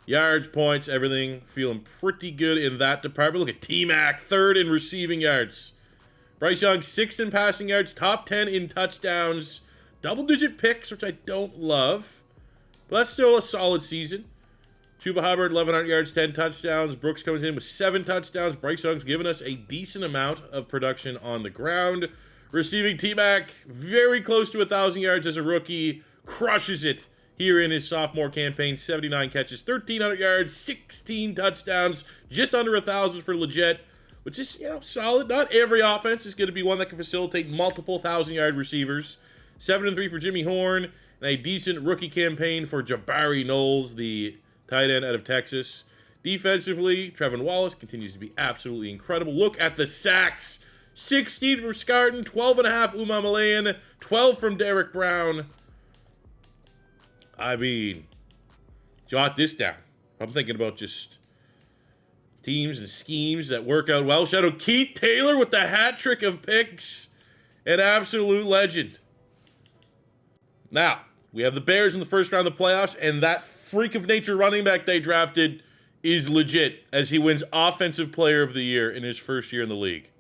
yards, points, everything. Feeling pretty good in that department. Look at T-Mac, 3rd in receiving yards. Bryce Young, 6th in passing yards, top 10 in touchdowns. Double-digit picks, which I don't love. But that's still a solid season. Chuba Hubbard, 1,100 yards, 10 touchdowns. Brooks comes in with 7 touchdowns. Bryce Young's given us a decent amount of production on the ground. Receiving T-Mac, very close to 1,000 yards as a rookie. crushes it here in his sophomore campaign. 79 catches, 1,300 yards, 16 touchdowns, just under 1,000 for Legette, which is, solid. Not every offense is going to be one that can facilitate multiple 1,000-yard receivers. 7-3 for Jimmy Horn, and a decent rookie campaign for Jabari Knowles, the tight end out of Texas. Defensively, Trevin Wallace continues to be absolutely incredible. Look at the sacks. 16 from Scarton, 12.5 Uma Malayan, 12 from Derrick Brown. I mean, jot this down. I'm thinking about just teams and schemes that work out well. Shout out Keith Taylor with the hat trick of picks. An absolute legend. Now, we have the Bears in the first round of the playoffs, and that freak of nature running back they drafted is legit as he wins Offensive Player of the Year in his first year in the league.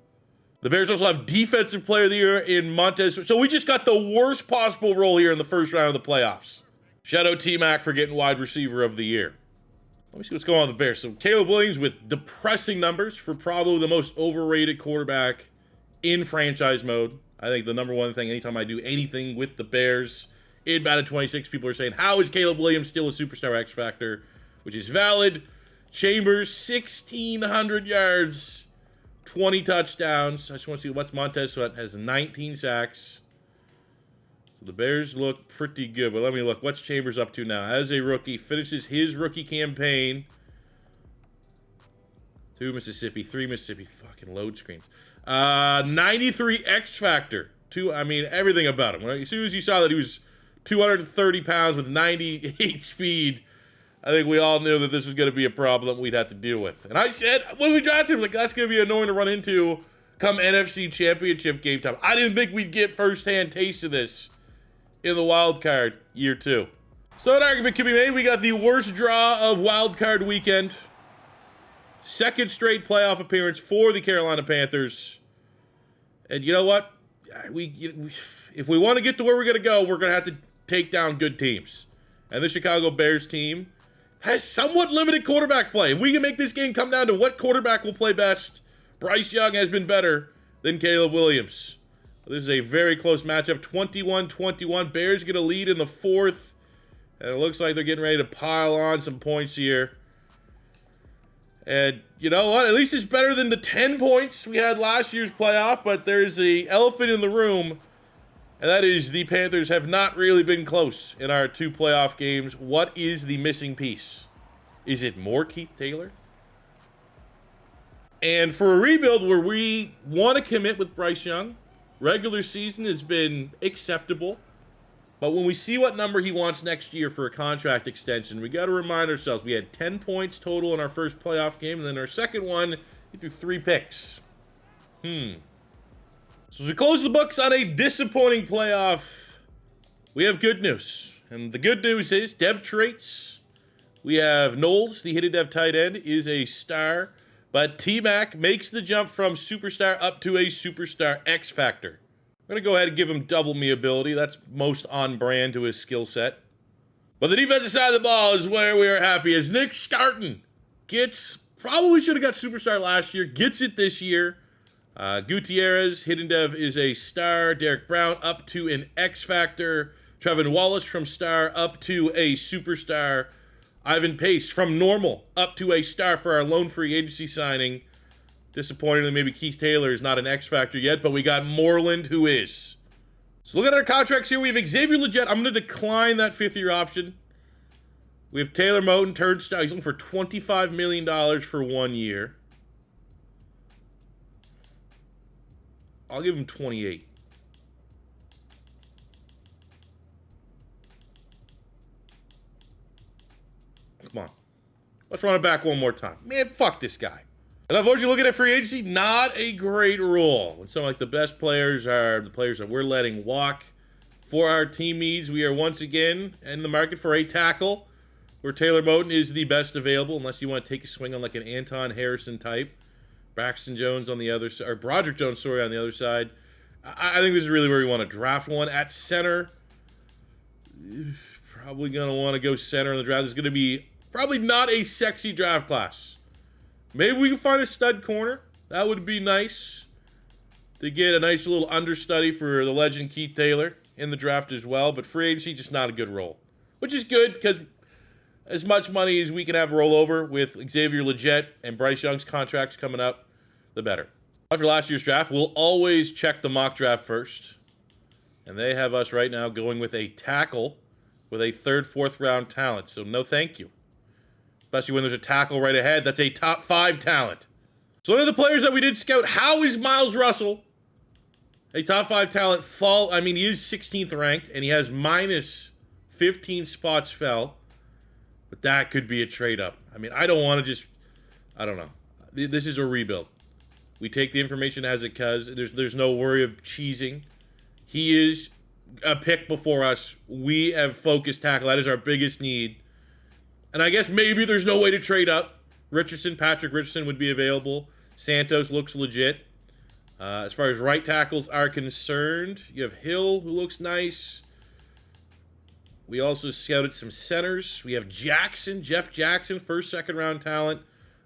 The Bears also have Defensive Player of the Year in Montez. So we just got the worst possible role here in the first round of the playoffs. Shout out T-Mac for getting Wide Receiver of the Year. Let me see what's going on with the Bears. So Caleb Williams with depressing numbers for probably the most overrated quarterback in franchise mode. I think the number one thing anytime I do anything with the Bears in Madden 26, people are saying, how is Caleb Williams still a superstar X Factor? Which is valid. Chambers, 1,600 yards, 20 touchdowns. I just want to see what's Montez Sweat has 19 sacks. So the Bears look pretty good, but let me look. What's Chambers up to now? As a rookie, finishes his rookie campaign. 2 Mississippi, 3 Mississippi. Fucking load screens. 93 X Factor. Everything about him. As soon as you saw that he was 230 pounds with 98 speed, I think we all knew that this was going to be a problem we'd have to deal with. And I said, when we drafted him, that's going to be annoying to run into come NFC Championship game time. I didn't think we'd get firsthand taste of this in the wild card year 2. So an argument can be made. We got the worst draw of wild card weekend. Second straight playoff appearance for the Carolina Panthers. And you know what? If we want to get to where we're going to go, we're going to have to take down good teams. And the Chicago Bears team has somewhat limited quarterback play. If we can make this game come down to what quarterback will play best, Bryce Young has been better than Caleb Williams. This is a very close matchup, 21-21. Bears get a lead in the fourth, and it looks like they're getting ready to pile on some points here. And you know what? At least it's better than the 10 points we had last year's playoff, but there's an elephant in the room, and that is the Panthers have not really been close in our 2 playoff games. What is the missing piece? Is it more Keith Taylor? And for a rebuild where we want to commit with Bryce Young, regular season has been acceptable. But when we see what number he wants next year for a contract extension, we got to remind ourselves we had 10 points total in our first playoff game, and then our second one, he threw 3 picks. So as we close the books on a disappointing playoff, we have good news. And the good news is dev traits. We have Knowles, the hidden dev tight end, is a star. But T-Mac makes the jump from superstar up to a superstar X Factor. I'm going to go ahead and give him double me ability. That's most on brand to his skill set. But the defensive side of the ball is where we are happy as Nick Scarton probably should have got superstar last year, gets it this year. Gutierrez, hidden dev, is a star. Derrick Brown up to an X Factor. Trevin Wallace from star up to a superstar. Ivan Pace from normal up to a star for our lone free agency signing. Disappointingly, maybe Keith Taylor is not an X Factor yet, but we got Moreland who is. So look at our contracts here. We have Xavier Legette. I'm going to decline that 5th-year option. We have Taylor Moton, turnstile. He's looking for $25 million for 1 year. I'll give him 28. Come on. Let's run it back one more time. Man, fuck this guy. And unfortunately, looking at free agency, not a great rule. When some like the best players are the players that we're letting walk for our team needs, we are once again in the market for a tackle where Taylor Moton is the best available, unless you want to take a swing on like an Anton Harrison type. Braxton Jones on the other side, or Broderick Jones, sorry, on the other side. I think this is really where we want to draft one. At center, probably going to want to go center in the draft. There's going to be probably not a sexy draft class. Maybe we can find a stud corner. That would be nice to get a nice little understudy for the legend Keith Taylor. in the draft as well, but free agency, just not a good role. Which is good, because as much money as we can have roll over with Xavier Legette and Bryce Young's contracts coming up, the better. After last year's draft, we'll always check the mock draft first. And they have us right now going with a tackle with a 3rd, 4th round talent. So no thank you. Especially when there's a tackle right ahead. That's a top 5 talent. So they're the players that we did scout. How is Miles Russell a top 5 talent? He is 16th ranked, and he has minus 15 spots fell. But that could be a trade up. I don't want to I don't know. This is a rebuild. We take the information as it comes. There's no worry of cheesing. He is a pick before us. We have focused tackle. That is our biggest need. And I guess maybe there's no way to trade up. Patrick Richardson would be available. Santos looks legit. As far as right tackles are concerned, you have Hill, who looks nice. We also scouted some centers. We have Jackson, Jeff Jackson, 1st, 2nd round talent.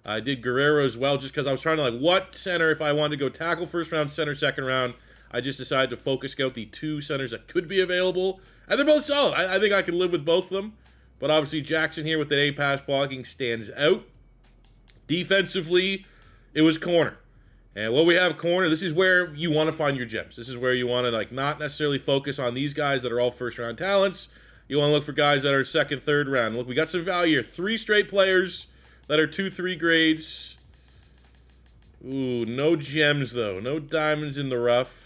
I did Guerrero as well, just because I was trying to what center, if I wanted to go tackle 1st round, center 2nd round. I just decided to focus scout the 2 centers that could be available. And they're both solid. I think I can live with both of them. But obviously Jackson here with the A pass blocking stands out. Defensively, it was corner. And what we have corner, this is where you want to find your gems. This is where you want to not necessarily focus on these guys that are all 1st round talents. You want to look for guys that are 2nd, 3rd round. Look, we got some value here. 3 straight players that are 2-3 grades. Ooh, no gems though. No diamonds in the rough.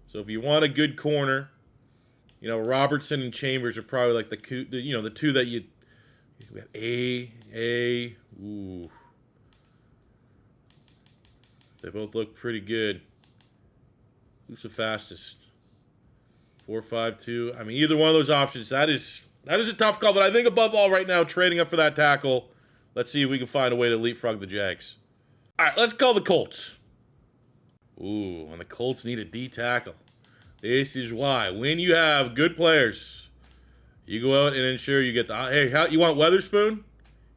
So if you want a good corner, Robertson and Chambers are probably the 2 that you got ooh. They both look pretty good. Who's the fastest? 4.52. Either one of those options, that is a tough call, but I think above all right now, trading up for that tackle, let's see if we can find a way to leapfrog the Jags. All right, let's call the Colts. Ooh, and the Colts need a D tackle. This is why. When you have good players, you go out and ensure you get the... Hey, you want Weatherspoon?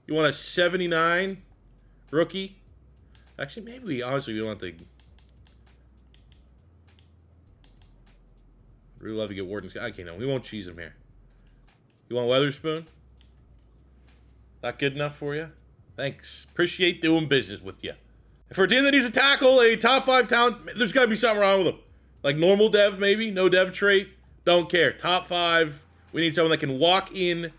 You want a 79 rookie? Actually, maybe we want the... Really love to get Wharton's... Okay, no, we won't cheese him here. You want Weatherspoon? Not good enough for you? Thanks. Appreciate doing business with you. For a team that needs a tackle, a top 5 talent, there's got to be something wrong with them. Normal dev, maybe. No dev trait. Don't care. Top 5. We need someone that can walk in,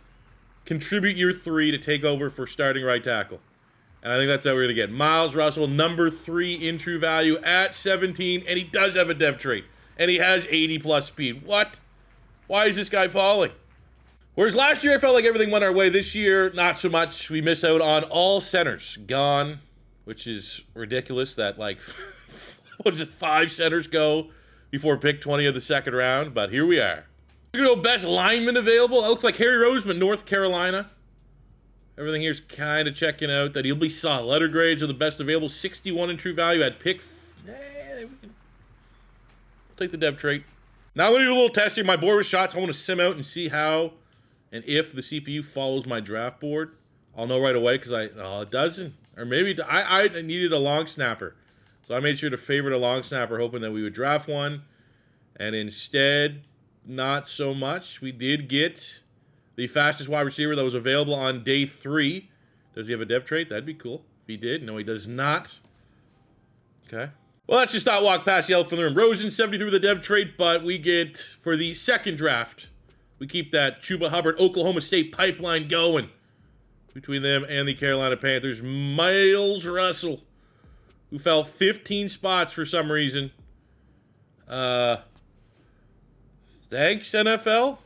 contribute year 3 to take over for starting right tackle. And I think that's how we're going to get. Miles Russell, number 3 in true value at 17. And he does have a dev trait. And he has 80+ speed. What? Why is this guy falling? Whereas last year, I felt like everything went our way. This year, not so much. We miss out on all centers. Gone. Which is ridiculous that, 5 centers go before pick 20 of the 2nd round, but here we are. We're going to go best lineman available. That looks like Harry Roseman, North Carolina. Everything here's kind of checking out that he'll be solid. Letter grades are the best available. 61 in true value at pick. We'll take the dev trait. Now I'm going to do a little testing. My board with shots. I want to sim out and see how and if the CPU follows my draft board. I'll know right away because it doesn't. Or maybe I needed a long snapper. So I made sure to favorite a long snapper, hoping that we would draft one. And instead, not so much. We did get the fastest wide receiver that was available on day 3. Does he have a dev trait? That'd be cool if he did. No, he does not. Okay. Well, let's just not walk past the elephant in the room. Rosen, 73 with a dev trait, but we get, for the 2nd draft, we keep that Chuba Hubbard, Oklahoma State pipeline going between them and the Carolina Panthers. Miles Russell, who fell 15 spots for some reason. Thanks, NFL.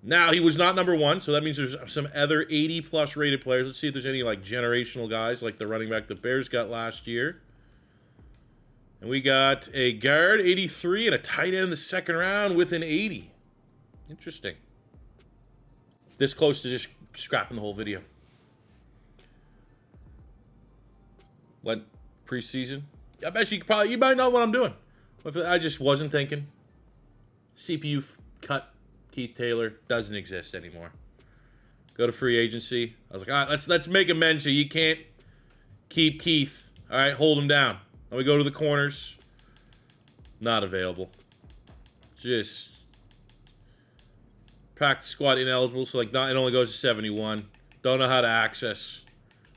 Now, he was not number 1, so that means there's some other 80+ rated players. Let's see if there's any, generational guys, like the running back the Bears got last year. And we got a guard, 83, and a tight end in the 2nd round with an 80. Interesting. This close to just scrapping the whole video. What, preseason? I bet you might know what I'm doing. I just wasn't thinking. CPU cut Keith Taylor doesn't exist anymore. Go to free agency. I was like, all right, let's make amends so you can't keep Keith. All right, hold him down. Then we go to the corners. Not available. just practice squad ineligible, so like not, it only goes to 71. Don't know how to access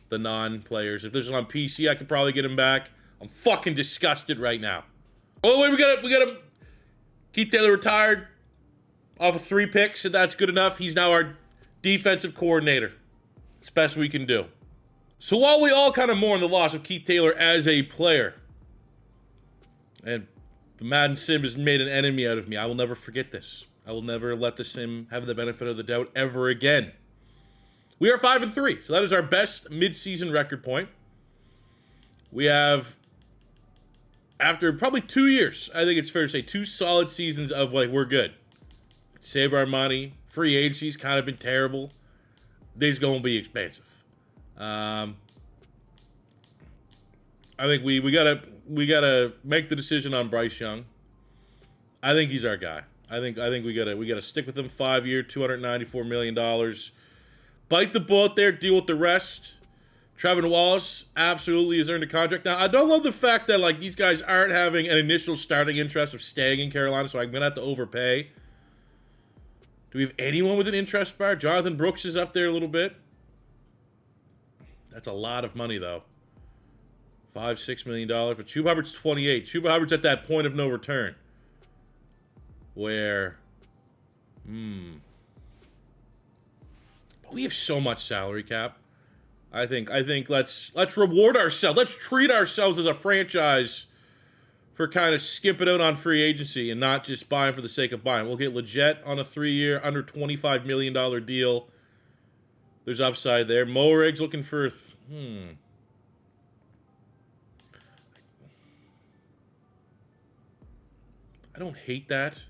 the non-players. If this is on PC, I could probably get him back. I'm fucking disgusted right now. Oh wait, we got him. Keith Taylor retired off of 3 picks, and that's good enough. He's now our defensive coordinator. It's the best we can do. So while we all kind of mourn the loss of Keith Taylor as a player, and the Madden sim has made an enemy out of me, I will never forget this. I will never let the sim have the benefit of the doubt ever again. We are 5-3, so that is our best mid-season record point. We have, after probably 2 years, I think it's fair to say, 2 solid seasons of like, we're good. Save our money. Free agency's kind of been terrible. These going to be expensive. I think we gotta make the decision on Bryce Young. I think he's our guy. I think we gotta stick with him. 5-year, $294 million. Bite the bullet there, deal with the rest. Trevin Wallace absolutely has earned a contract. Now, I don't love the fact that like these guys aren't having an initial starting interest of staying in Carolina, so I'm gonna have to overpay. Do we have anyone with an interest bar? Jonathan Brooks is up there a little bit. That's a lot of money, though. $5-6 million. But Chuba Hubbard's 28. Chuba Hubbard's at that point of no return. Where... But we have so much salary cap. I think let's reward ourselves. Let's treat ourselves as a franchise for kind of skipping out on free agency and not just buying for the sake of buying. We'll get Legette on a 3-year, under $25 million deal. There's upside there. Morig's looking for... I don't hate that.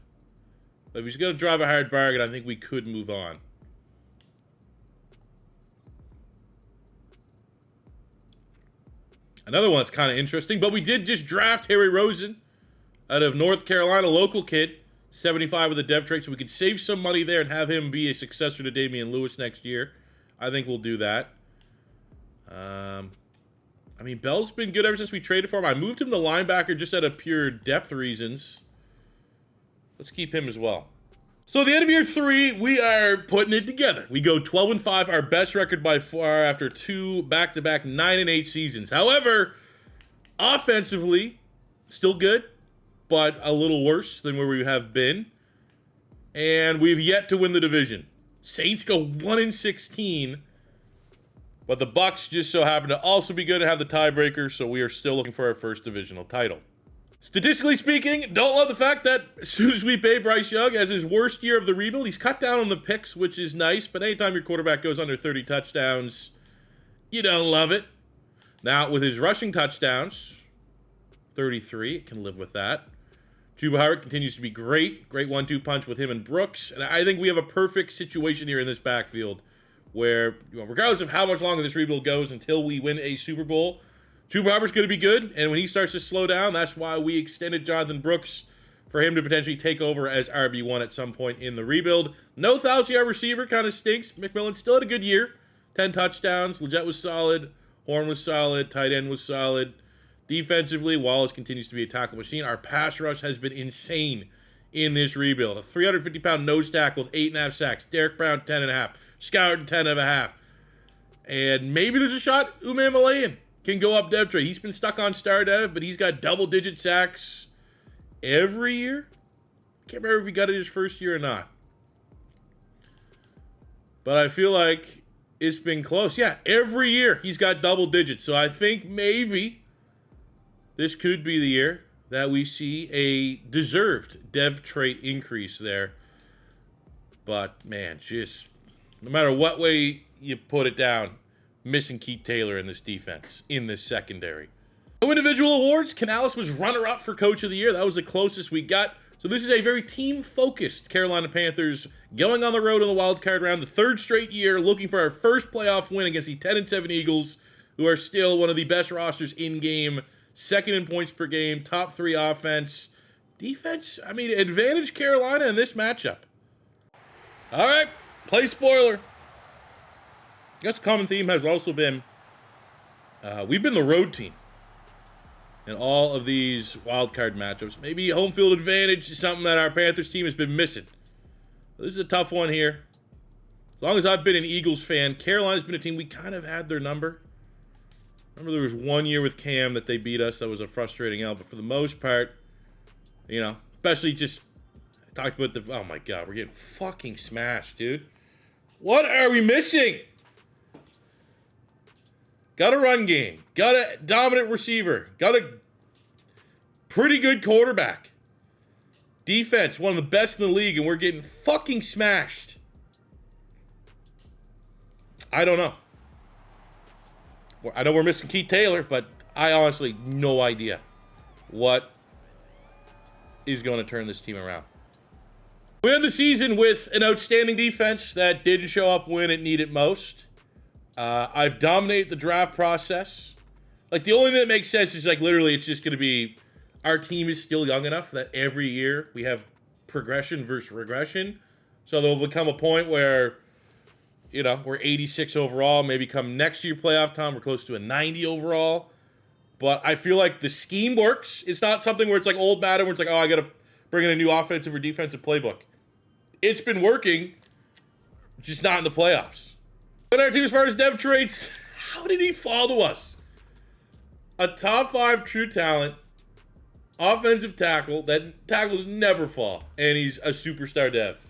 But if he's going to drive a hard bargain, I think we could move on. Another one that's kind of interesting, but we did just draft Harry Rosen out of North Carolina, local kid, 75 with a dev trait, so we could save some money there and have him be a successor to Damian Lewis next year. I think we'll do that. I mean, Bell's been good ever since we traded for him. I moved him to linebacker just out of pure depth reasons. Let's keep him as well. So at the end of year 3, we are putting it together. We go 12-5, our best record by far after 2 back-to-back 9-8 seasons. However, offensively, still good, but a little worse than where we have been. And we've yet to win the division. Saints go 1-16, but the Bucks just so happen to also be good and have the tiebreaker, so we are still looking for our first divisional title. Statistically speaking, don't love the fact that as soon as we pay Bryce Young as his worst year of the rebuild, he's cut down on the picks, which is nice, but anytime your quarterback goes under 30 touchdowns, you don't love it. Now, with his rushing touchdowns, 33, it can live with that. Chuba Hubbard continues to be great. Great 1-2 punch with him and Brooks. And I think we have a perfect situation here in this backfield where, regardless of how much longer this rebuild goes until we win a Super Bowl, Chuba Hubbard's going to be good. And when he starts to slow down, that's why we extended Jonathan Brooks for him to potentially take over as RB1 at some point in the rebuild. No 1,000-yard receiver, kind of stinks. McMillan still had a good year. 10 touchdowns. Legette was solid. Horn was solid. Tight end was solid. Defensively, Wallace continues to be a tackle machine. Our pass rush has been insane in this rebuild. A 350-pound nose tackle with 8.5 sacks. Derrick Brown, 10.5. Scouting, 10.5. And maybe there's a shot Uman Malayan can go up depth trade. He's been stuck on star dev, but he's got double-digit sacks every year. Can't remember if he got it his first year or not. But I feel like it's been close. Yeah, every year he's got double digits. So I think maybe this could be the year that we see a deserved dev trait increase there. But, man, just no matter what way you put it down, missing Keith Taylor in this defense, in this secondary. No individual awards. Canales was runner-up for Coach of the Year. That was the closest we got. So this is a very team-focused Carolina Panthers going on the road in the wild card round, the 3rd straight year, looking for our first playoff win against the 10-7 Eagles, who are still one of the best rosters in-game, 2nd in points per game, top 3 offense. Defense, I mean, advantage Carolina in this matchup. All right, play spoiler. I guess the common theme has also been we've been the road team in all of these wild card matchups. Maybe home field advantage is something that our Panthers team has been missing. This is a tough one here. As long as I've been an Eagles fan, Carolina's been a team we kind of had their number. Remember there was one year with Cam that they beat us. That was a frustrating L. But for the most part, you know, especially just talked about the, oh my God, we're getting fucking smashed, dude. What are we missing? Got a run game. Got a dominant receiver. Got a pretty good quarterback. Defense, one of the best in the league, and we're getting fucking smashed. I don't know. I know we're missing Keith Taylor, but I honestly no idea what is going to turn this team around. We end the season with an outstanding defense that didn't show up when it needed most. I've dominated the draft process. Like, the only thing that makes sense is, like, literally it's just going to be our team is still young enough that every year we have progression versus regression. So there will become a point where, you know, we're 86 overall. Maybe come next year playoff time, we're close to a 90 overall. But I feel like the scheme works. It's not something where it's like old Madden where it's like, oh, I got to bring in a new offensive or defensive playbook. It's been working, just not in the playoffs. But our team, as far as depth traits, how did he fall to us? A top 5 true talent, offensive tackle, that tackles never fall, and he's a superstar dev.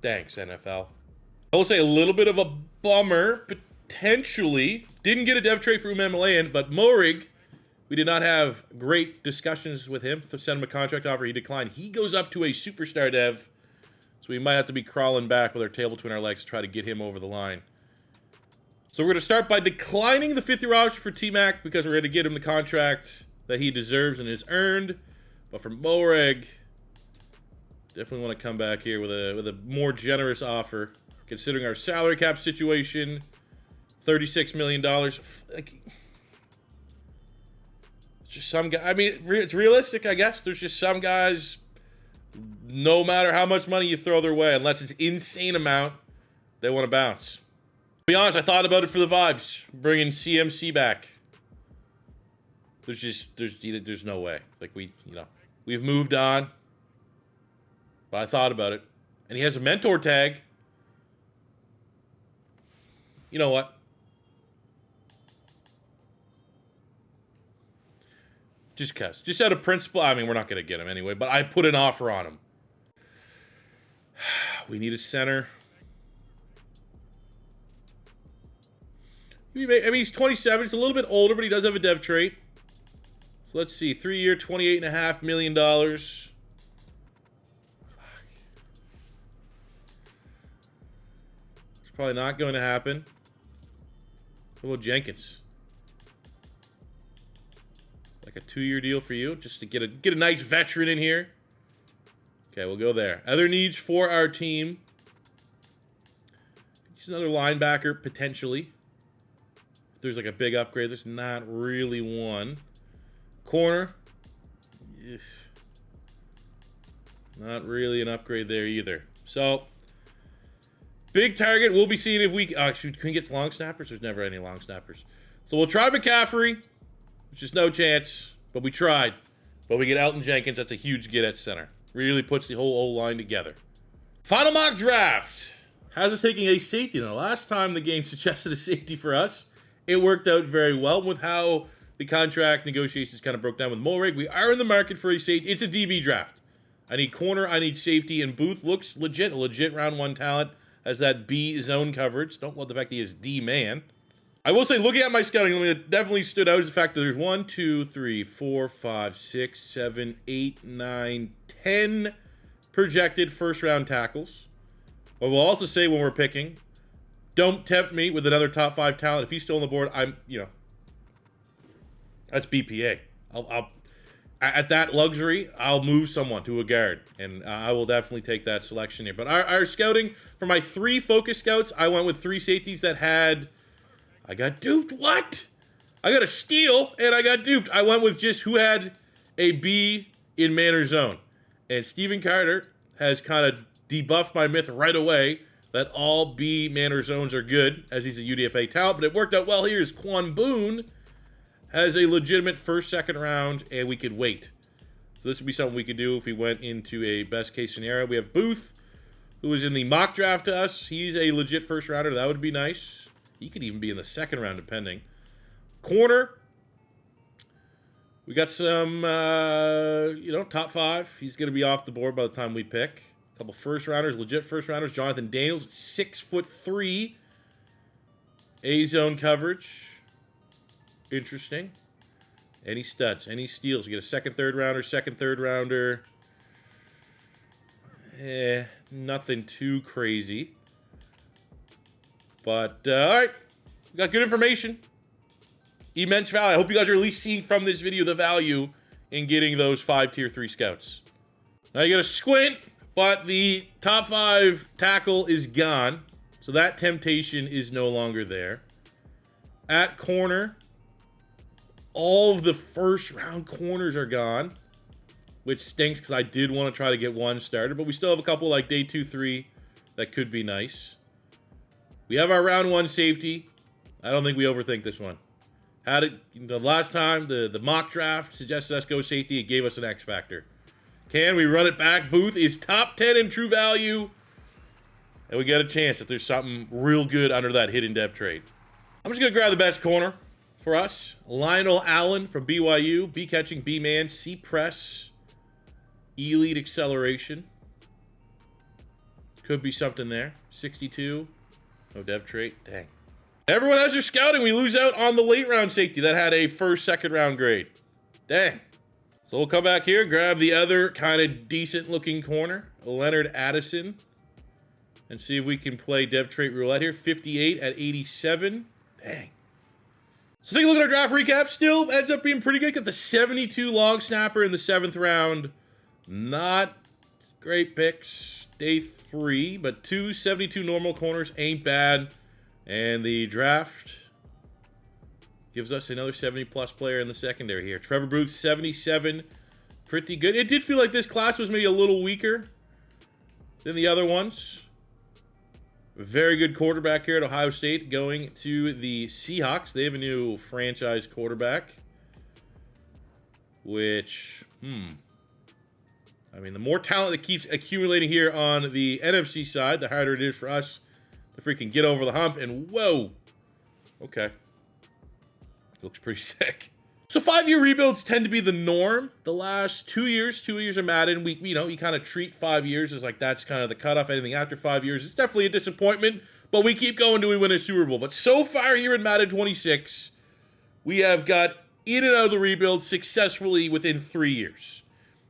Thanks, NFL. I will say a little bit of a bummer, potentially. Didn't get a dev trait for McMillan, but Morig, we did not have great discussions with him to send him a contract offer. He declined. He goes up to a superstar dev, so we might have to be crawling back with our tail between our legs to try to get him over the line. So we're going to start by declining the 5th-year option for T-Mac because we're going to get him the contract that he deserves and has earned. But for Morig, definitely want to come back here with a more generous offer, considering our salary cap situation. $36 million. Like, it's just some guy. I mean, it's realistic, I guess. There's just some guys, no matter how much money you throw their way, unless it's insane amount, they want to bounce. To be honest, I thought about it for the vibes, bringing CMC back. There's no way. Like, we've moved on. But I thought about it. And he has a mentor tag. You know what? Just cuz. Just out of principle. I mean, we're not going to get him anyway. But I put an offer on him. We need a center. I mean, he's 27. He's a little bit older, but he does have a dev trait. So let's see. 3-year, $28.5 million. It's probably not going to happen. How about Jenkins? Like a 2-year deal for you, just to get a nice veteran in here. Okay, we'll go there. Other needs for our team. Just another linebacker, potentially. If there's like a big upgrade, there's not really one. Corner. Ugh. Not really an upgrade there either. So, big target. We'll be seeing if we... actually, can we get long snappers? There's never any long snappers. So we'll try McCaffrey, which is no chance. But we tried. But we get Elton Jenkins. That's a huge get at center. Really puts the whole O-line together. Final mock draft has us taking a safety. Now, last time the game suggested a safety for us, it worked out very well with how the contract negotiations kind of broke down with Morig. We are in the market for a safety. It's a DB draft. I need corner, I need safety, and Booth looks legit. A legit round 1 talent. Has that B zone coverage. Don't love the fact that he is D-man. I will say, looking at my scouting, it definitely stood out is the fact that there's 1, 2, 3, 4, 5, 6, 7, 8, 9, 10 projected first-round tackles. But we'll also say when we're picking, don't tempt me with another top 5 talent. If he's still on the board, that's BPA. I'll at that luxury, I'll move someone to a guard, and I will definitely take that selection here. But our scouting, for my 3 focus scouts, I went with 3 safeties that had... I got duped. What? I got a steal, and I got duped. I went with just who had a B in man or zone. And Steven Carter has kind of debuffed my myth right away that all B manner zones are good, as he's a UDFA talent, but it worked out well here as Quan Boone has a legitimate first, second round, and we could wait. So this would be something we could do if we went into a best case scenario. We have Booth, who is in the mock draft to us. He's a legit first rounder. That would be nice. He could even be in the second round, depending. Corner. We got some, top 5. He's going to be off the board by the time we pick. A couple first rounders, legit first rounders. Jonathan Daniels, 6'3". A-zone coverage. Interesting. Any studs, any steals. We get a second, third rounder. Nothing too crazy. But, all right. We got good information. Immense value. I hope you guys are at least seeing from this video the value in getting those 5 tier 3 scouts. Now you got to squint, but the top 5 tackle is gone. So that temptation is no longer there. At corner, all of the first round corners are gone, which stinks because I did want to try to get one started, but we still have a couple like day 2, 3 that could be nice. We have our round 1 safety. I don't think we overthink this one. Had it the last time, the mock draft suggested us go safety. It gave us an X factor. Can we run it back? Booth is top 10 in true value. And we get a chance if there's something real good under that hidden depth trade. I'm just going to grab the best corner for us. Lionel Allen from BYU. B catching, B man, C press, elite acceleration. Could be something there. 62. No dev trait. Dang. Everyone has their scouting. We lose out on the late round safety that had a first, second round grade. Dang. So we'll come back here, grab the other kind of decent looking corner, Leonard Addison, and see if we can play dev trait roulette here. 58 at 87. Dang. So take a look at our draft recap. Still ends up being pretty good. Got the 72 long snapper in the 7th round. Not great picks. Day 3, but 2 72 normal corners ain't bad. And the draft gives us another 70-plus player in the secondary here. Trevor Booth, 77. Pretty good. It did feel like this class was maybe a little weaker than the other ones. Very good quarterback here at Ohio State going to the Seahawks. They have a new franchise quarterback. Which, I mean, the more talent that keeps accumulating here on the NFC side, the harder it is for us to freaking get over the hump. And whoa. Okay. Looks pretty sick. So 5-year rebuilds tend to be the norm. The last 2 years of Madden, you kind of treat 5 years as like that's kind of the cutoff. Anything after 5 years, it's definitely a disappointment. But we keep going till we win a Super Bowl. But so far here in Madden 26, we have got in and out of the rebuild successfully within 3 years.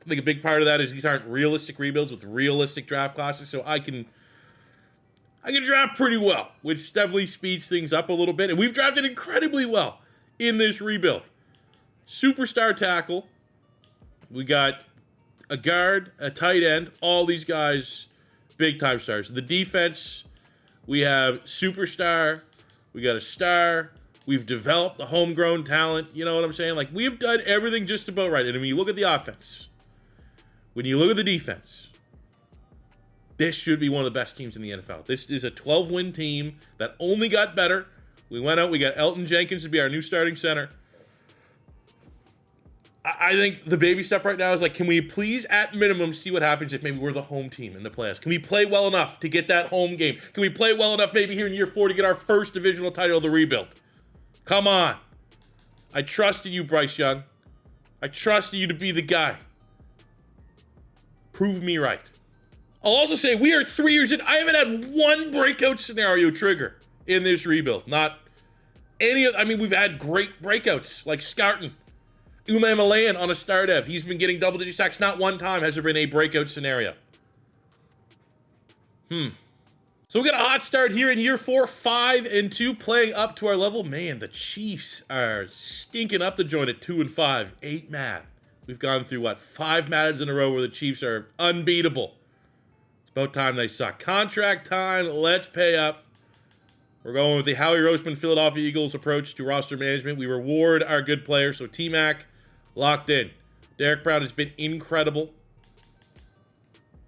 I think a big part of that is these aren't realistic rebuilds with realistic draft classes. So I can draft pretty well, which definitely speeds things up a little bit. And we've drafted incredibly well in this rebuild. Superstar tackle. We got a guard, a tight end, all these guys, big time stars. The defense, we have superstar, we got a star, we've developed the homegrown talent, you know what I'm saying? Like, we've done everything just about right. And when you look at the offense, when you look at the defense, this should be one of the best teams in the NFL. This is a 12-win team that only got better. We went out, we got Elton Jenkins to be our new starting center. I think the baby step right now is like, can we please, at minimum, see what happens if maybe we're the home team in the playoffs? Can we play well enough to get that home game? Can we play well enough maybe here in year 4 to get our first divisional title of the rebuild? Come on. I trusted you, Bryce Young. I trusted you to be the guy. Prove me right. I'll also say we are 3 years in. I haven't had one breakout scenario trigger in this rebuild. Not any of, I mean, we've had great breakouts like Scarton. Ume Malayan on a star dev. He's been getting double-digit sacks. Not one time has there been a breakout scenario. So we got a hot start here in year 4, 5-2, playing up to our level. Man, the Chiefs are stinking up the joint at 2-5, 8 mad. We've gone through, 5 Maddens in a row where the Chiefs are unbeatable. It's about time they suck. Contract time, let's pay up. We're going with the Howie Roseman Philadelphia Eagles approach to roster management. We reward our good players. So T-Mac, locked in. Derrick Brown has been incredible.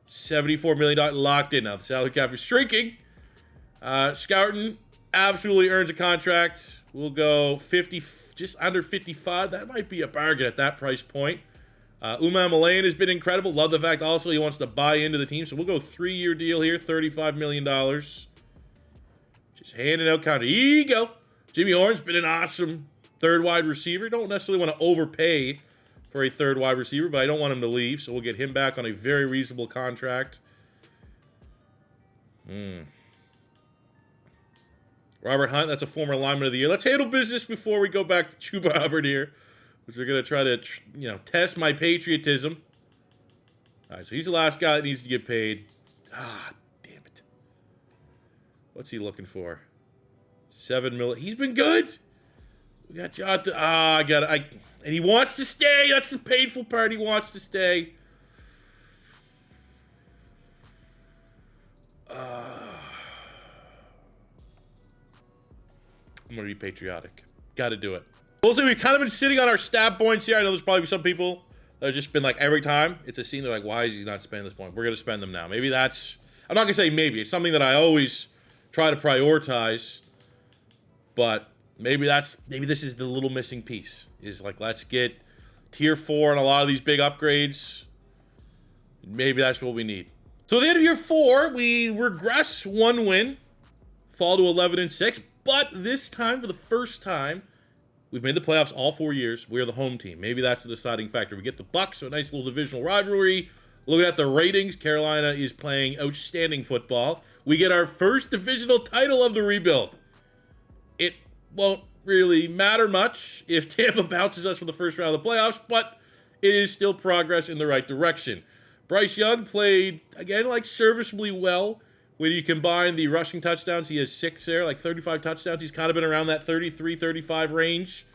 $74 million locked in. Now the salary cap is shrinking. Scouton absolutely earns a contract. We'll go 50, just under 55. That might be a bargain at that price point. McMillan has been incredible. Love the fact also he wants to buy into the team. So we'll go 3-year deal here, $35 million. Just handing out contract. Here you go. Jimmy Horn's been an awesome third wide receiver. Don't necessarily want to overpay for a third wide receiver, but I don't want him to leave. So we'll get him back on a very reasonable contract. Robert Hunt, that's a former lineman of the year. Let's handle business before we go back to Chuba Hubbard here, which we're going to try to, test my patriotism. All right, so he's the last guy that needs to get paid. Ah, damn it. What's he looking for? $7 million. He's been good. We got Jonathan. And he wants to stay. That's the painful part. He wants to stay. I'm going to be patriotic. Got to do it. Also, we've kind of been sitting on our stab points here. I know there's probably some people that have just been like, every time it's a scene, they're like, why is he not spending this point? We're going to spend them now. Maybe that's, I'm not going to say maybe. It's something that I always try to prioritize. But maybe this is the little missing piece. Is like, let's get tier 4 on a lot of these big upgrades. Maybe that's what we need. So at the end of year 4, we regress 1 win. Fall to 11-6. But this time, for the first time, we've made the playoffs all 4 years. We are the home team. Maybe that's the deciding factor. We get the Bucs, so a nice little divisional rivalry. Looking at the ratings, Carolina is playing outstanding football. We get our first divisional title of the rebuild. It won't really matter much if Tampa bounces us from the first round of the playoffs, but it is still progress in the right direction. Bryce Young played, again, like serviceably well. When you combine the rushing touchdowns, he has 6 there, like 35 touchdowns. He's kind of been around that 33, 35 range.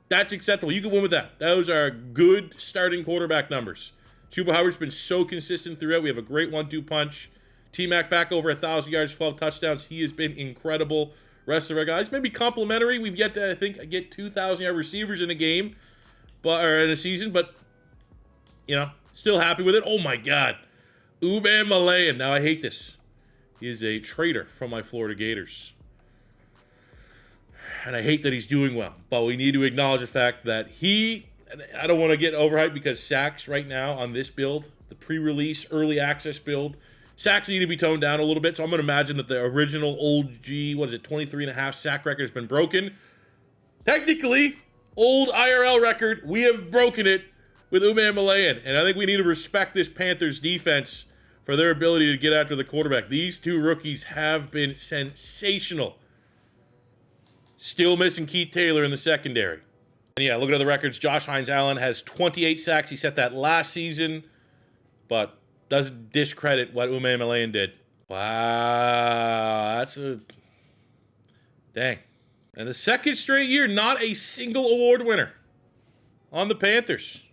That's acceptable. You can win with that. Those are good starting quarterback numbers. Chuba Hubbard's been so consistent throughout. We have a great 1-2 punch. T-Mac back over 1,000 yards, 12 touchdowns. He has been incredible. Rest of our guys, maybe complimentary. We've yet to, I think, get 2,000-yard receivers in a game, or in a season, but, still happy with it. Oh, my God. McMillan. Now, I hate this. He is a traitor from my Florida Gators. And I hate that he's doing well. But we need to acknowledge the fact that I don't want to get overhyped because sacks right now on this build, the pre-release, early access build, sacks need to be toned down a little bit. So I'm going to imagine that the original old 23.5 sack record has been broken. Technically, old IRL record, we have broken it with McMillan. And I think we need to respect this Panthers defense for their ability to get after the quarterback. These 2 rookies have been sensational. Still missing Keith Taylor in the secondary. And yeah, looking at the records, Josh Hines-Allen has 28 sacks. He set that last season, but doesn't discredit what McMillan did. Wow, that's a... Dang. And the second straight year, not a single award winner on the Panthers.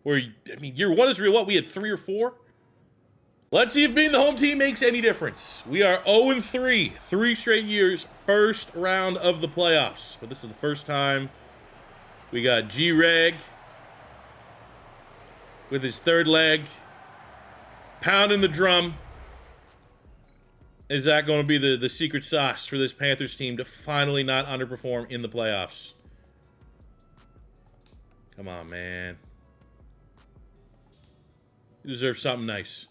Year 1 is real. What, we had 3 or 4? Let's see if being the home team makes any difference. We are 0-3, 3 straight years, first round of the playoffs. But this is the first time we got G-Reg with his third leg, pounding the drum. Is that going to be the secret sauce for this Panthers team to finally not underperform in the playoffs? Come on, man. You deserve something nice.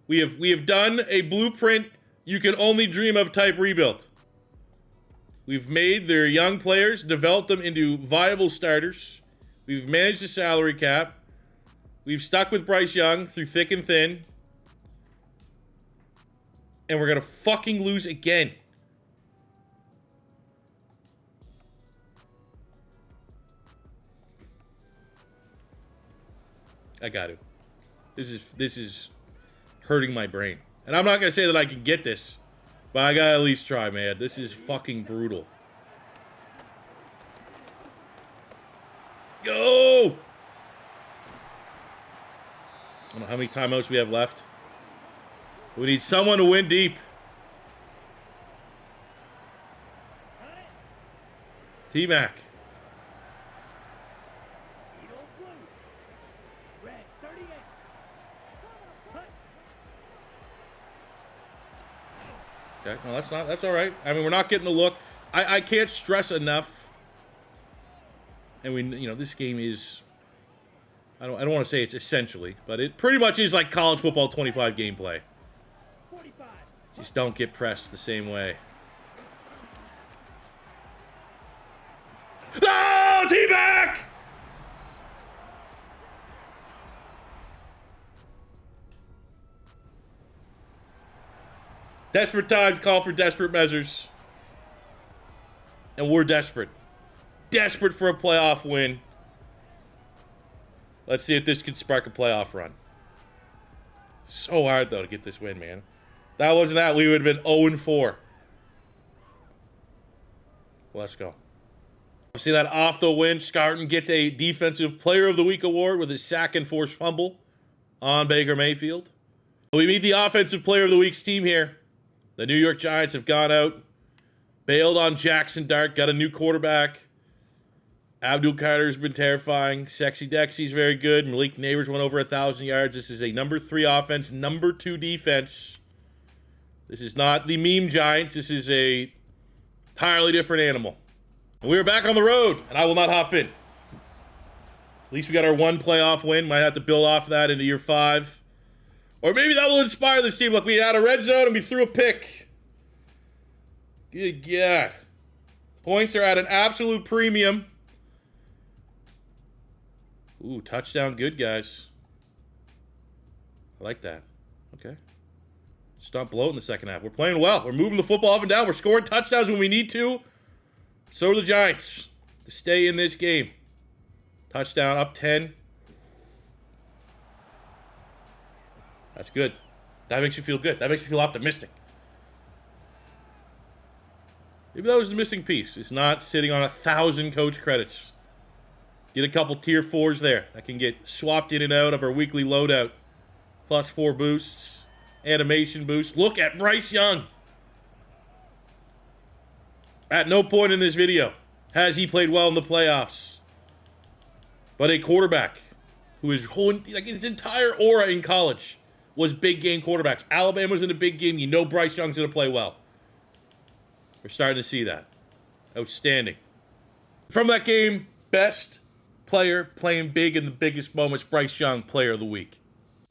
We have done a blueprint you can only dream of type rebuild. We've made their young players, developed them into viable starters. We've managed the salary cap. We've stuck with Bryce Young through thick and thin. And we're going to fucking lose again. I got to. This is hurting my brain. And I'm not going to say that I can get this, but I got to at least try, man. This is fucking brutal. Go! I don't know how many timeouts we have left. We need someone to win deep. T-Mac. Okay, no, that's all right. I mean, we're not getting the look. I can't stress enough. And this game is, I don't want to say it's essentially, but it pretty much is like college football 25 gameplay. 45. Just don't get pressed the same way. Oh, T-back! Desperate times call for desperate measures. And we're desperate. Desperate for a playoff win. Let's see if this can spark a playoff run. So hard, though, to get this win, man. If that wasn't that, we would have been 0-4. Let's go. See that off the win. Scarton gets a Defensive Player of the Week award with his sack and forced fumble on Baker Mayfield. We meet the Offensive Player of the Week's team here. The New York Giants have gone out, bailed on Jackson Dart, got a new quarterback. Abdul Carter's been terrifying. Sexy Dexy's very good. Malik Neighbors went over 1,000 yards. This is a number 3 offense, number 2 defense. This is not the meme Giants. This is a entirely different animal. And we are back on the road, and I will not hop in. At least we got our 1 playoff win. Might have to build off of that into year 5. Or maybe that will inspire this team. Look, we had a red zone and we threw a pick. Good God. Points are at an absolute premium. Ooh, touchdown good, guys. I like that. Okay. Stop bloating the second half. We're playing well. We're moving the football up and down. We're scoring touchdowns when we need to. So are the Giants to stay in this game. Touchdown up 10. That's good. That makes you feel good. That makes you feel optimistic. Maybe that was the missing piece. It's not sitting on 1,000 coach credits. Get a couple tier 4s there that can get swapped in and out of our weekly loadout. +4 boosts. Animation boost. Look at Bryce Young. At no point in this video has he played well in the playoffs. But a quarterback who is like his entire aura in college was big game quarterbacks. Alabama's in a big game. You know Bryce Young's going to play well. We're starting to see that. Outstanding. From that game, best player playing big in the biggest moments, Bryce Young, Player of the Week.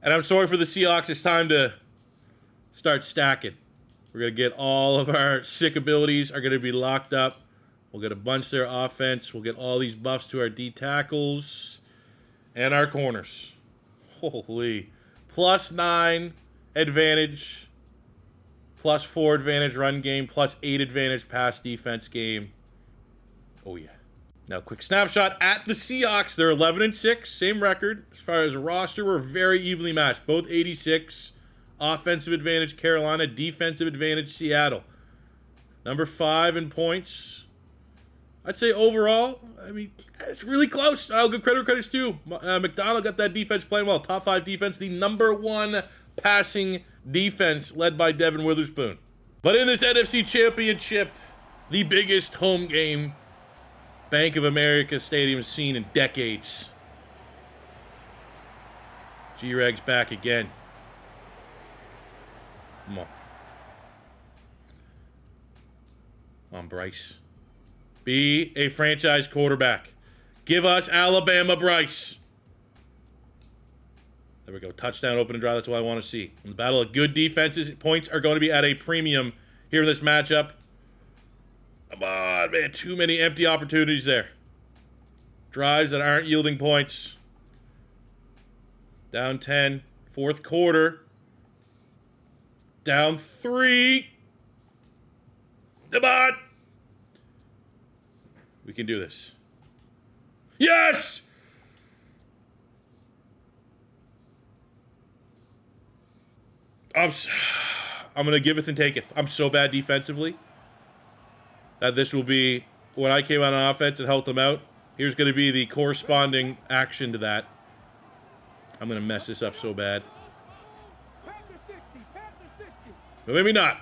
And I'm sorry for the Seahawks. It's time to start stacking. We're going to get all of our sick abilities are going to be locked up. We'll get a bunch of their offense. We'll get all these buffs to our D tackles and our corners. Holy. +9 advantage, +4 advantage run game, +8 advantage pass defense game. Oh, yeah. Now, quick snapshot at the Seahawks. They're 11-6, same record. As far as roster, we're very evenly matched. Both 86. Offensive advantage, Carolina. Defensive advantage, Seattle. Number 5 in points. I'd say overall, I mean, it's really close. I'll give credit's due. McDonald got that defense playing well. Top 5 defense. The number 1 passing defense led by Devin Witherspoon. But in this NFC Championship, the biggest home game Bank of America Stadium has seen in decades. G-Reg's back again. Come on. Come on, Bryce. Be a franchise quarterback. Give us Alabama Bryce. There we go. Touchdown, open and drive. That's what I want to see. In the battle of good defenses, points are going to be at a premium here in this matchup. Come on, man. Too many empty opportunities there. Drives that aren't yielding points. Down 10. Fourth quarter. Down 3. Come on. We can do this. Yes! I'm going to giveth and taketh. I'm so bad defensively that this will be, when I came out on offense and helped them out, here's going to be the corresponding action to that. I'm going to mess this up so bad. But maybe not.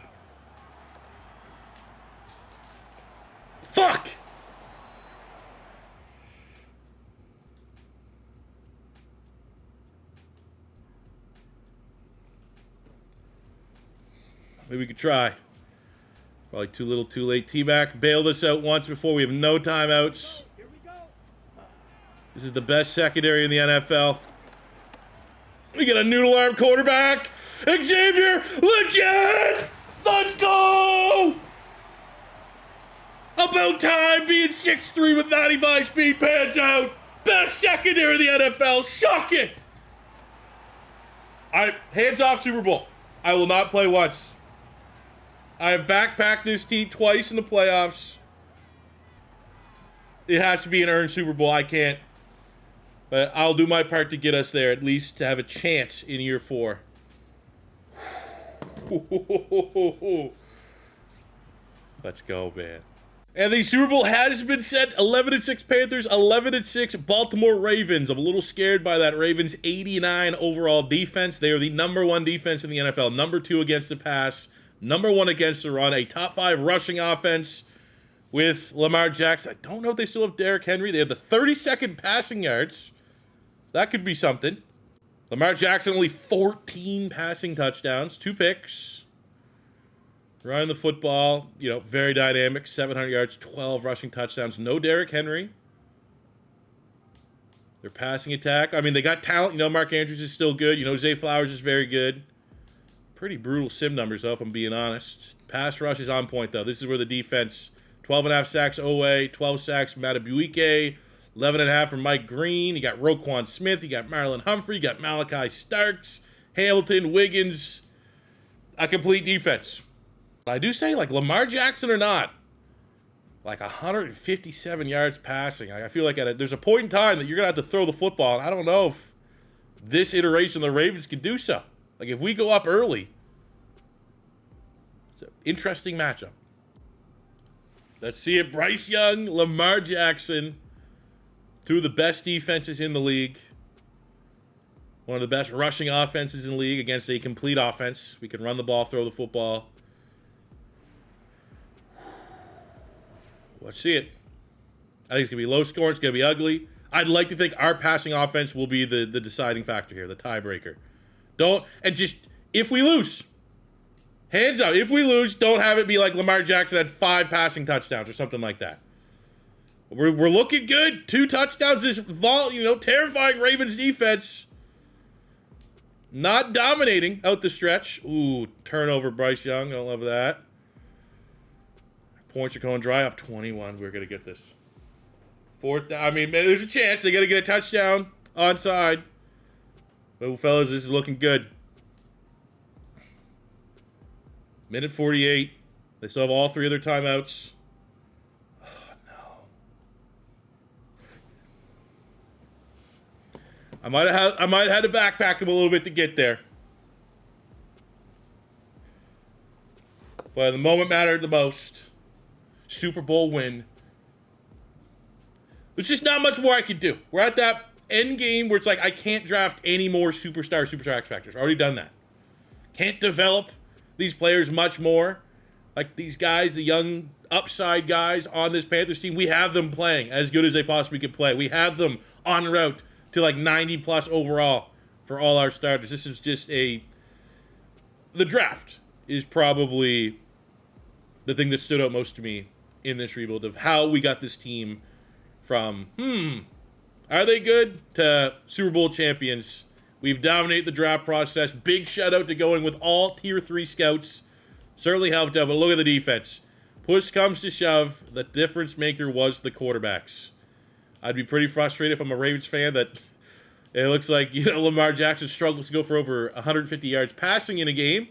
Fuck! Maybe we could try. Probably too little, too late. T-Mac bailed us out once before. We have no timeouts. Here we go. This is the best secondary in the NFL. We got a noodle arm quarterback. Xavier Legette! Let's go! About time, being 6'3" with 95 speed, pans out. Best secondary in the NFL. Suck it! Hands off Super Bowl. I will not play once. I have backpacked this team twice in the playoffs. It has to be an earned Super Bowl. I can't. But I'll do my part to get us there, at least to have a chance in year 4. Let's go, man. And the Super Bowl has been set. 11-6 Panthers, 11-6 Baltimore Ravens. I'm a little scared by that Ravens 89 overall defense. They are the #1 defense in the NFL. #2 against the pass. #1 against the run. A top 5 rushing offense with Lamar Jackson. I don't know if they still have Derrick Henry. They have the 32nd passing yards. That could be something. Lamar Jackson only 14 passing touchdowns, 2 picks. Running the football, very dynamic. 700 yards, 12 rushing touchdowns. No Derrick Henry. Their passing attack. I mean, they got talent. Mark Andrews is still good. Zay Flowers is very good. Pretty brutal sim numbers, though, if I'm being honest. Pass rush is on point, though. This is where the defense, 12.5 sacks Owe, 12 sacks Matabuike, 11.5 from Mike Green. You got Roquan Smith. You got Marlon Humphrey. You got Malachi Starks, Hamilton, Wiggins. A complete defense. But I do say, Lamar Jackson or not, 157 yards passing. I feel like there's a point in time that you're going to have to throw the football, and I don't know if this iteration of the Ravens can do so. If we go up early, it's an interesting matchup. Let's see it. Bryce Young, Lamar Jackson, 2 of the best defenses in the league. One of the best rushing offenses in the league against a complete offense. We can run the ball, throw the football. Let's see it. I think it's going to be low scoring. It's going to be ugly. I'd like to think our passing offense will be the deciding factor here, the tiebreaker. If we lose, hands up, if we lose, don't have it be like Lamar Jackson had 5 passing touchdowns or something like that. We're looking good. 2 touchdowns. This terrifying Ravens defense. Not dominating out the stretch. Ooh, turnover, Bryce Young. I don't love that. Points are going dry up 21. We're going to get this. 4th, there's a chance. They got to get a touchdown onside. But, fellas, this is looking good. Minute 48. They still have all 3 of their timeouts. Oh, no. I might have had to backpack him a little bit to get there. But the moment mattered the most. Super Bowl win. There's just not much more I could do. We're at that end game where it's I can't draft any more superstar X Factors. Already done that. Can't develop these players much more. These guys, the young upside guys on this Panthers team, we have them playing as good as they possibly could play. We have them en route to 90 plus overall for all our starters. This is just the draft is probably the thing that stood out most to me in this rebuild of how we got this team from, are they good, to Super Bowl champions. We've dominated the draft process. Big shout out to going with all tier 3 scouts. Certainly helped out, but look at the defense. Push comes to shove, the difference maker was the quarterbacks. I'd be pretty frustrated if I'm a Ravens fan that it looks like, Lamar Jackson struggles to go for over 150 yards passing in a game,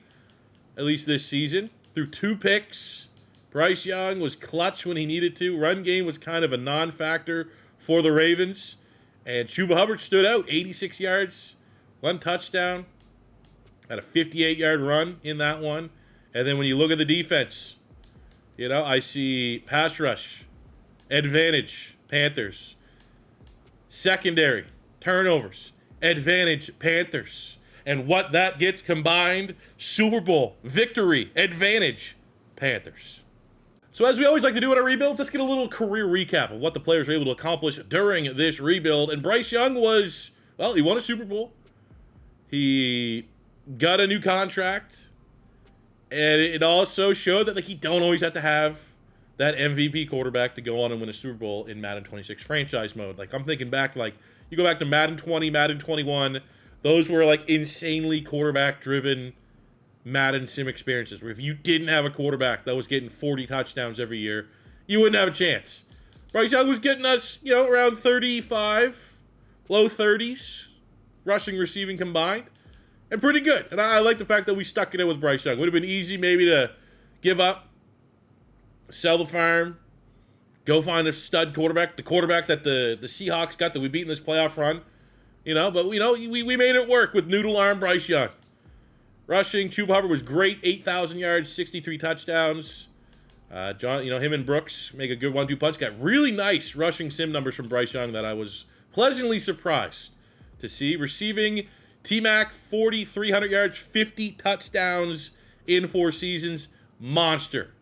at least this season, through 2 picks. Bryce Young was clutch when he needed to. Run game was kind of a non-factor for the Ravens. And Chuba Hubbard stood out, 86 yards, 1 touchdown, had a 58-yard run in that one. And then when you look at the defense, I see pass rush, advantage, Panthers. Secondary, turnovers, advantage, Panthers. And what that gets combined, Super Bowl, victory, advantage, Panthers. So as we always like to do in our rebuilds, let's get a little career recap of what the players were able to accomplish during this rebuild. And Bryce Young he won a Super Bowl. He got a new contract. And it also showed that like you don't always have to have that MVP quarterback to go on and win a Super Bowl in Madden 26 franchise mode. Like I'm thinking back to like you go back to Madden 20, Madden 21, those were like insanely quarterback driven Madden sim experiences where if you didn't have a quarterback that was getting 40 touchdowns every year, you wouldn't have a chance. Bryce Young was getting us, you know, around 35, low 30s, rushing, receiving combined, and pretty good. And I like the fact that we stuck it in with Bryce Young. Would have been easy maybe to give up, sell the farm, go find a stud quarterback, the quarterback that the Seahawks got that we beat in this playoff run, you know. But you know we made it work with noodle arm Bryce Young. Rushing, Chuba Hubbard was great, 8,000 yards, 63 touchdowns. John, you know, him and Brooks make a good 1-2 punch. Got really nice rushing sim numbers from Bryce Young that I was pleasantly surprised to see. Receiving, T-Mac, 4,300 yards, 50 touchdowns in 4 seasons. Monster.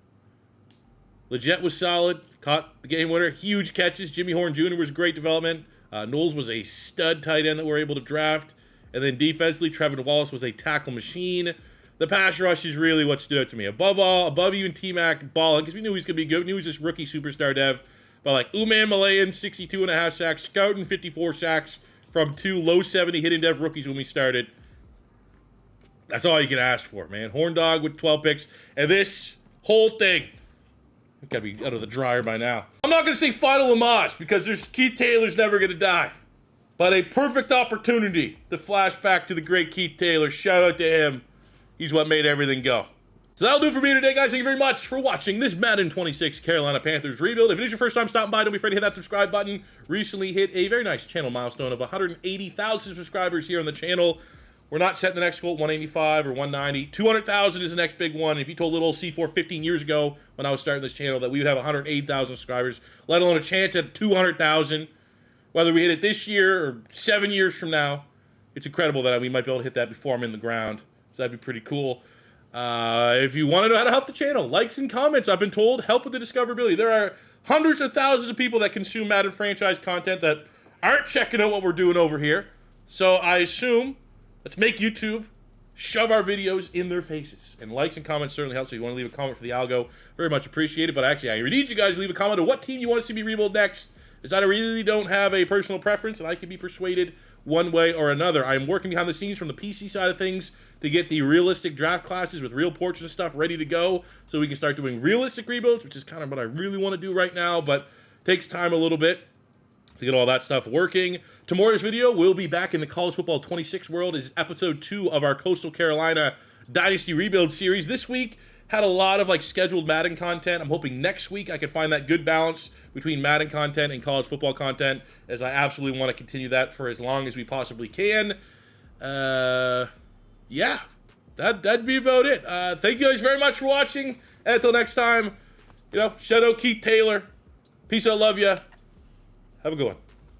Legette was solid, caught the game winner. Huge catches. Jimmy Horn Jr. was great development. Knowles was a stud tight end that we were able to draft. And then defensively, Trevin Wallace was a tackle machine. The pass rush is really what stood out to me. Above all, above even T-Mac balling, because we knew he was going to be good. We knew he was this rookie superstar dev. But like Uman Malayan, 62.5 sacks. Scouting, 54 sacks from 2 low 70 hidden dev rookies when we started. That's all you can ask for, man. Horn Dog with 12 picks. And this whole thing, I've got to be out of the dryer by now. I'm not going to say final homage because Keith Taylor's never going to die. But a perfect opportunity to flash back to the great Keith Taylor. Shout out to him. He's what made everything go. So that'll do for me today, guys. Thank you very much for watching this Madden 26 Carolina Panthers rebuild. If it is your first time stopping by, don't be afraid to hit that subscribe button. Recently hit a very nice channel milestone of 180,000 subscribers here on the channel. We're not setting the next goal at 185 or 190. 200,000 is the next big one. If you told little C4 15 years ago when I was starting this channel that we would have 180,000 subscribers, let alone a chance at 200,000, whether we hit it this year or 7 years from now, it's incredible that we might be able to hit that before I'm in the ground. So that'd be pretty cool. If you want to know how to help the channel, likes and comments, I've been told, help with the discoverability. There are hundreds of thousands of people that consume Madden franchise content that aren't checking out what we're doing over here. So I assume, let's make YouTube shove our videos in their faces. And likes and comments certainly help. So if you want to leave a comment for the algo, very much appreciated. But actually, I need you guys to leave a comment on what team you want to see me rebuild next. Is that I really don't have a personal preference, and I can be persuaded one way or another. I'm working behind the scenes from the PC side of things to get the realistic draft classes with real portraits and stuff ready to go so we can start doing realistic rebuilds, which is kind of what I really want to do right now, but takes time a little bit to get all that stuff working. Tomorrow's video, we'll be back in the College Football 26 world. Is episode 2 of our Coastal Carolina Dynasty Rebuild series. This week, had a lot of like scheduled Madden content. I'm hoping next week I can find that good balance between Madden content and college football content, as I absolutely want to continue that for as long as we possibly can. Yeah, that'd be about it. Thank you guys very much for watching. And until next time, you know, shout out Keith Taylor. Peace out, love ya. Have a good one.